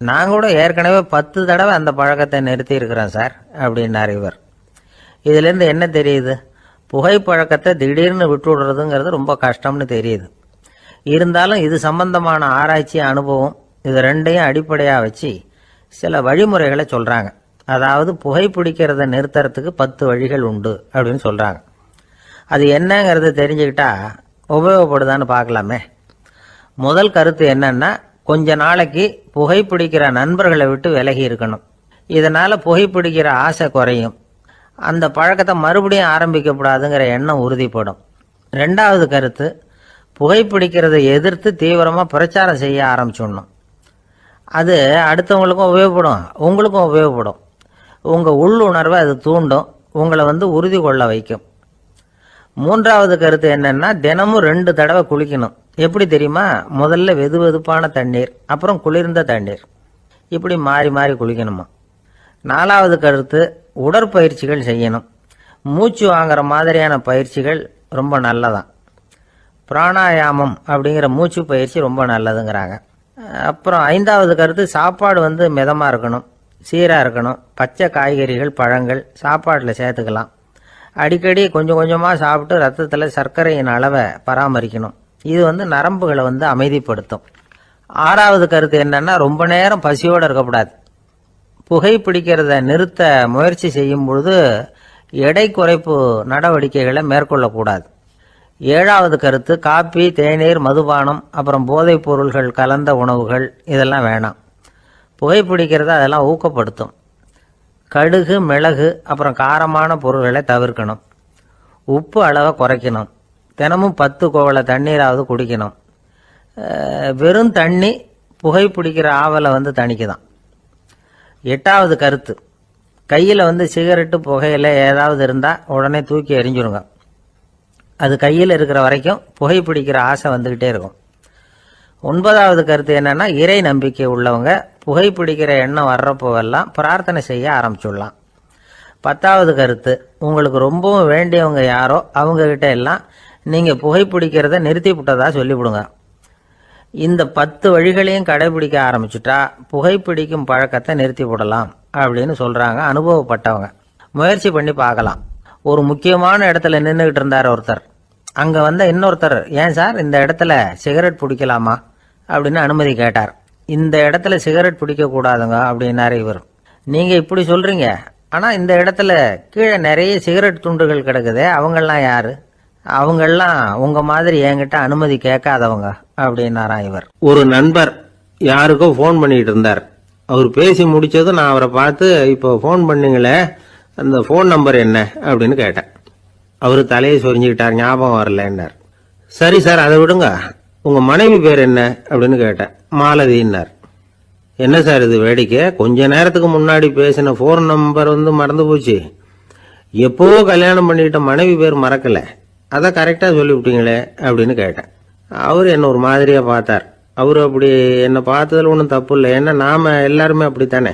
நான் கூட ஏற்கனவே 10 தடவை அந்த பழக்கத்தை நிறுத்தி இருக்கிறேன் சார் அப்படின்னார் இவர். இதுலேருந்து என்ன தெரியுது? புகைப்பழக்கத்தை திடீர்னு விட்டு விடுறதுங்கிறது ரொம்ப கஷ்டம்னு தெரியுது. இருந்தாலும் இது சம்பந்தமான ஆராய்ச்சி, அனுபவம், இது ரெண்டையும் அடிப்படையாக வச்சு சில வழிமுறைகளை சொல்கிறாங்க. அதாவது புகைப்பிடிக்கிறத நிறுத்துறதுக்கு 10 வழிகள் உண்டு அப்படின்னு சொல்கிறாங்க. அது என்னங்கிறத தெரிஞ்சுக்கிட்டா உபயோகப்படுதான்னு பார்க்கலாமே. முதல் கருத்து என்னன்னா, கொஞ்ச நாளைக்கு புகைப்பிடிக்கிற நண்பர்களை விட்டு விலகி இருக்கணும். இதனால் புகைப்பிடிக்கிற ஆசை குறையும். அந்த பழக்கத்தை மறுபடியும் ஆரம்பிக்கப்படாதுங்கிற எண்ணம் உறுதிப்படும். 2வது கருத்து, புகைப்பிடிக்கிறதை எதிர்த்து தீவிரமாக பிரச்சாரம் செய்ய ஆரம்பிச்சிடணும். அது அடுத்தவங்களுக்கும் உபயோகப்படும், உங்களுக்கும் உபயோகப்படும். உங்கள் உள்ளுணர்வை அது தூண்டும், உங்களை உறுதி கொள்ள வைக்கும். 3வது கருத்து என்னன்னா, தினமும் 2 தடவை குளிக்கணும். எப்படி தெரியுமா? முதல்ல வெது வெதுப்பான தண்ணீர், அப்புறம் குளிர்ந்த தண்ணீர், இப்படி மாறி மாறி குளிக்கணுமா. 4வது கருத்து, உடற்பயிற்சிகள் செய்யணும். மூச்சு வாங்குற மாதிரியான பயிற்சிகள் ரொம்ப நல்லதான். பிராணாயாமம் அப்படிங்கிற மூச்சு பயிற்சி ரொம்ப நல்லதுங்கிறாங்க. அப்புறம் 5வது கருத்து, சாப்பாடு மிதமாக இருக்கணும், சீராக இருக்கணும். பச்சை காய்கறிகள், பழங்கள் சாப்பாட்டில் சேர்த்துக்கலாம். அடிக்கடி கொஞ்சம் கொஞ்சமாக சாப்பிட்டு ரத்தத்தில் சர்க்கரையின் அளவை பராமரிக்கணும். இது நரம்புகளை அமைதிப்படுத்தும். 6வது கருத்து என்னன்னா, ரொம்ப நேரம் பசியோடு இருக்கக்கூடாது. புகைப்பிடிக்கிறத நிறுத்த முயற்சி செய்யும் பொழுது எடை குறைப்பு நடவடிக்கைகளை மேற்கொள்ளக்கூடாது. 7வது கருத்து, காப்பி, தேநீர், மதுபானம், அப்புறம் போதைப் பொருள்கள் கலந்த உணவுகள் இதெல்லாம் வேணாம். புகைப்பிடிக்கிறத அதெல்லாம் ஊக்கப்படுத்தும். கடுகு, மிளகு, அப்புறம் காரமான பொருள்களை தவிர்க்கணும். உப்பு அளவை குறைக்கணும். தினமும் 10 கோவள தண்ணீராவது குடிக்கணும். வெறும் தண்ணி புகைப்பிடிக்கிற ஆவலை தணிக்குதான். 8வது கருத்து, கையில் சிகரெட்டு, புகையில ஏதாவது இருந்தால் உடனே தூக்கி எறிஞ்சிருங்க. அது கையில் இருக்கிற வரைக்கும் புகைப்பிடிக்கிற ஆசை வந்துக்கிட்டே இருக்கும். 9வது கருத்து என்னன்னா, இறை நம்பிக்கை உள்ளவங்க புகைப்பிடிக்கிற எண்ணம் வர்றப்போவெல்லாம் பிரார்த்தனை செய்ய ஆரம்பிச்சுடலாம். 10வது கருத்து, உங்களுக்கு ரொம்பவும் வேண்டியவங்க யாரோ அவங்கக்கிட்ட எல்லாம் நீங்கள் புகைப்பிடிக்கிறத நிறுத்தி விட்டதா சொல்லிவிடுங்க. இந்த 10 வழிகளையும் கடைபிடிக்க ஆரம்பிச்சுட்டா புகைப்பிடிக்கும் பழக்கத்தை நிறுத்தி விடலாம் அப்படின்னு சொல்கிறாங்க அனுபவப்பட்டவங்க. முயற்சி பண்ணி பார்க்கலாம். ஒரு முக்கியமான இடத்துல நின்றுக்கிட்டு இருந்தார் ஒருத்தர். அங்கே இன்னொருத்தர், ஏன் சார் இந்த இடத்துல சிகரெட் பிடிக்கலாமா அப்படின்னு அனுமதி கேட்டார். இந்த இடத்துல சிகரெட் பிடிக்கக்கூடாதுங்க அப்படின்னாரு இவர். நீங்கள் இப்படி சொல்கிறீங்க, ஆனால் இந்த இடத்துல கீழே நிறைய சிகரெட் துண்டுகள் கிடக்குதே, அவங்கெல்லாம் யார்? அவங்கெல்லாம் உங்கள் மாதிரி என்கிட்ட அனுமதி கேட்காதவங்க அப்படின்னாராம் இவர். ஒரு நண்பர் யாருக்கோ ஃபோன் பண்ணிட்டு இருந்தார். அவர் பேசி முடிச்சதும் நான் அவரை பார்த்து, இப்போ ஃபோன் பண்ணீங்களே, அந்த ஃபோன் நம்பர் என்ன அப்படின்னு கேட்டேன். அவர் தலையை சொரிஞ்சுக்கிட்டார், ஞாபகம் வரலன்னார். சரி சார், அதை விடுங்க, உங்கள் மனைவி பேர் என்ன அப்படின்னு கேட்டேன். மாலதின்னார். என்ன சார் இது வேடிக்கை, கொஞ்ச நேரத்துக்கு முன்னாடி பேசின ஃபோன் நம்பர் மறந்து போச்சு, எப்போவோ கல்யாணம் பண்ணிட்ட மனைவி பேர் மறக்கல, அதை கரெக்டாக சொல்லிவிட்டீங்களே அப்படின்னு கேட்டேன். அவர் என்ன ஒரு மாதிரியா பார்த்தார். அவர் அப்படி என்னை பார்த்ததில் ஒன்றும் தப்பு இல்லை. ஏன்னா நாம எல்லாருமே அப்படித்தானே,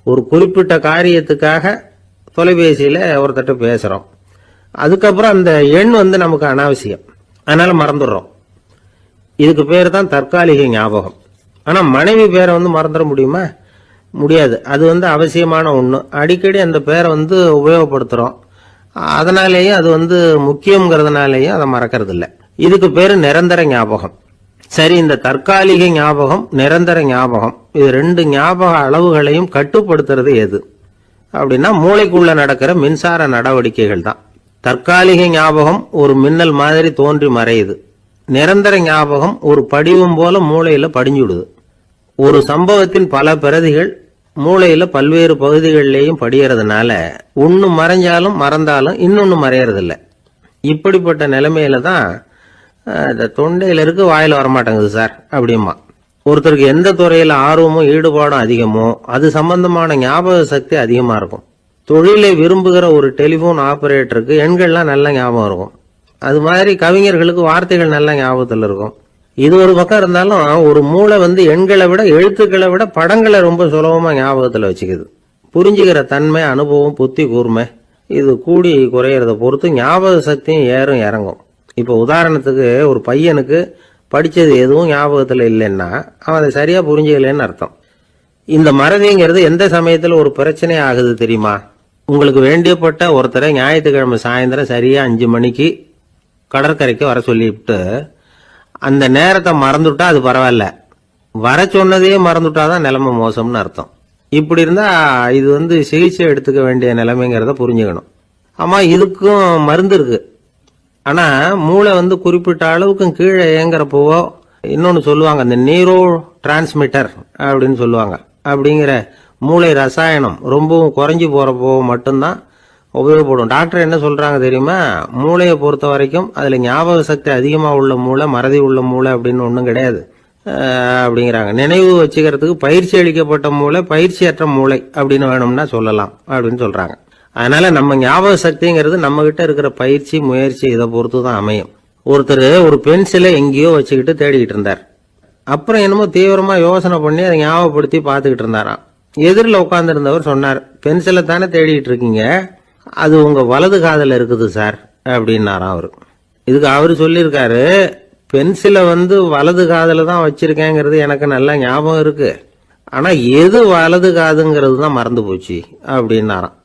ஒரு குறிப்பிட்ட காரியத்துக்காக தொலைபேசியில் ஒருத்தட்ட பேசுகிறோம், அதுக்கப்புறம் அந்த எண் நமக்கு அனாவசியம், அதனால மறந்துடுறோம். இதுக்கு பேர் தான் தற்காலிக ஞாபகம். ஆனால் மனைவி பேரை மறந்துட முடியுமா? முடியாது. அது அவசியமான ஒன்று. அடிக்கடி அந்த பேரை உபயோகப்படுத்துகிறோம், அதனாலேயும் அது முக்கியங்கிறதுனாலேயும் அதை மறக்கிறது இல்லை. இதுக்கு பேர் நிரந்தர ஞாபகம். சரி, இந்த தற்காலிக ஞாபகம், நிரந்தர ஞாபகம், இது ரெண்டு ஞாபக அளவுகளையும் கட்டுப்படுத்துறது எது அப்படின்னா மூளைக்குள்ள நடக்கிற மின்சார நடவடிக்கைகள் தான். தற்காலிக ஞாபகம் ஒரு மின்னல் மாதிரி தோன்றி மறையுது. நிரந்தர ஞாபகம் ஒரு படிவம் போல மூளையில படிஞ்சுடுது. ஒரு சம்பவத்தின் பல பிரதிகள் மூளையில பல்வேறு பகுதிகளிலேயும் படியறதுனால ஒன்னு மறைஞ்சாலும் மறந்தாலும் இன்னொன்னு மறையறதில்ல. இப்படிப்பட்ட நிலைமையில தான் இந்த தொண்டையில இருக்கு, வாயில வரமாட்டேங்குது சார் அப்படிமா. ஒருத்தருக்கு எந்த துறையில ஆர்வமும் ஈடுபாடும் அதிகமோ அது சம்பந்தமான ஞாபக சக்தி அதிகமா இருக்கும். தொழிலை விரும்புகிற ஒரு டெலிபோன் ஆபரேட்டருக்கு எண்கள்லாம் நல்ல ஞாபகம் இருக்கும். அது மாதிரி கவிஞர்களுக்கு வார்த்தைகள் நல்ல ஞாபகத்தில் இருக்கும். இது ஒரு பக்கம் இருந்தாலும் ஒரு மூளை எண்களை விட எழுத்துக்களை விட படங்களை ரொம்ப சுலபமா ஞாபகத்தில் வச்சுக்குது. புரிஞ்சுக்கிற தன்மை, அனுபவம், புத்தி கூர்மை இது கூடி குறையறத பொறுத்து ஞாபக சக்தியும் ஏறும் இறங்கும். இப்போ உதாரணத்துக்கு ஒரு பையனுக்கு படிச்சது எதுவும் ஞாபகத்தில் இல்லைன்னா அவன் அதை சரியா புரிஞ்சுக்கலன்னு அர்த்தம். இந்த மறதிங்கிறது எந்த சமயத்தில் ஒரு பிரச்சனை ஆகுது தெரியுமா? உங்களுக்கு வேண்டியப்பட்ட ஒருத்தரை ஞாயிற்றுக்கிழமை சாயந்தரம் சரியா 5 மணிக்கு கடற்கரைக்கு வர சொல்லிவிட்டு அந்த நேரத்தை மறந்துட்டா அது பரவாயில்ல, வர சொன்னதையே மறந்துட்டாதான் நிலைமை மோசம்னு அர்த்தம். இப்படி இருந்தா இது சிகிச்சை எடுத்துக்க வேண்டிய நிலைமைங்கிறத புரிஞ்சுக்கணும். ஆமா, இதுக்கும் மருந்து இருக்கு. ஆனா மூளை குறிப்பிட்ட அளவுக்கு கீழே இயங்குறப்போவோ இன்னொன்னு சொல்லுவாங்க, இந்த நியூரோ டிரான்ஸ்மிட்டர் அப்படின்னு சொல்லுவாங்க. அப்படிங்கிற மூளை ரசாயனம் ரொம்பவும் குறைஞ்சி போறப்போ மட்டும்தான் உபயோகப்படும். டாக்டர் என்ன சொல்றாங்க தெரியுமா? மூளையை பொறுத்த வரைக்கும் அதுல ஞாபக சக்தி அதிகமா உள்ள மூளை, மறதி உள்ள மூளை அப்படின்னு ஒன்றும் கிடையாது அப்படிங்கிறாங்க. நினைவு வச்சுக்கிறதுக்கு பயிற்சி அளிக்கப்பட்ட மூளை, பயிற்சியற்ற மூளை அப்படின்னு வேணும்னா சொல்லலாம் அப்படின்னு சொல்றாங்க. அதனால நம்ம ஞாபக சக்திங்கிறது நம்ம கிட்ட இருக்கிற பயிற்சி, முயற்சி இதை பொறுத்து தான் அமையும். ஒருத்தர் ஒரு பென்சிலை எங்கேயோ வச்சுக்கிட்டு தேடிக்கிட்டு இருந்தார். அப்புறம் என்னமோ தீவிரமா யோசனை பண்ணி அதை ஞாபகப்படுத்தி பார்த்துக்கிட்டு இருந்தாராம். எதிரில் உட்கார்ந்து இருந்தவர் சொன்னார், பென்சிலை தானே தேடிட்டு இருக்கீங்க, அது உங்க வலது காதுல இருக்குது சார் அப்படின்னாராம் அவரு. இதுக்கு அவரு சொல்லியிருக்காரு, பென்சிலை வலது காதுல தான் வச்சிருக்கேங்கிறது எனக்கு நல்லா ஞாபகம் இருக்கு, ஆனா எது வலது காதுங்கிறது தான் மறந்து போச்சு அப்படின்னாராம்.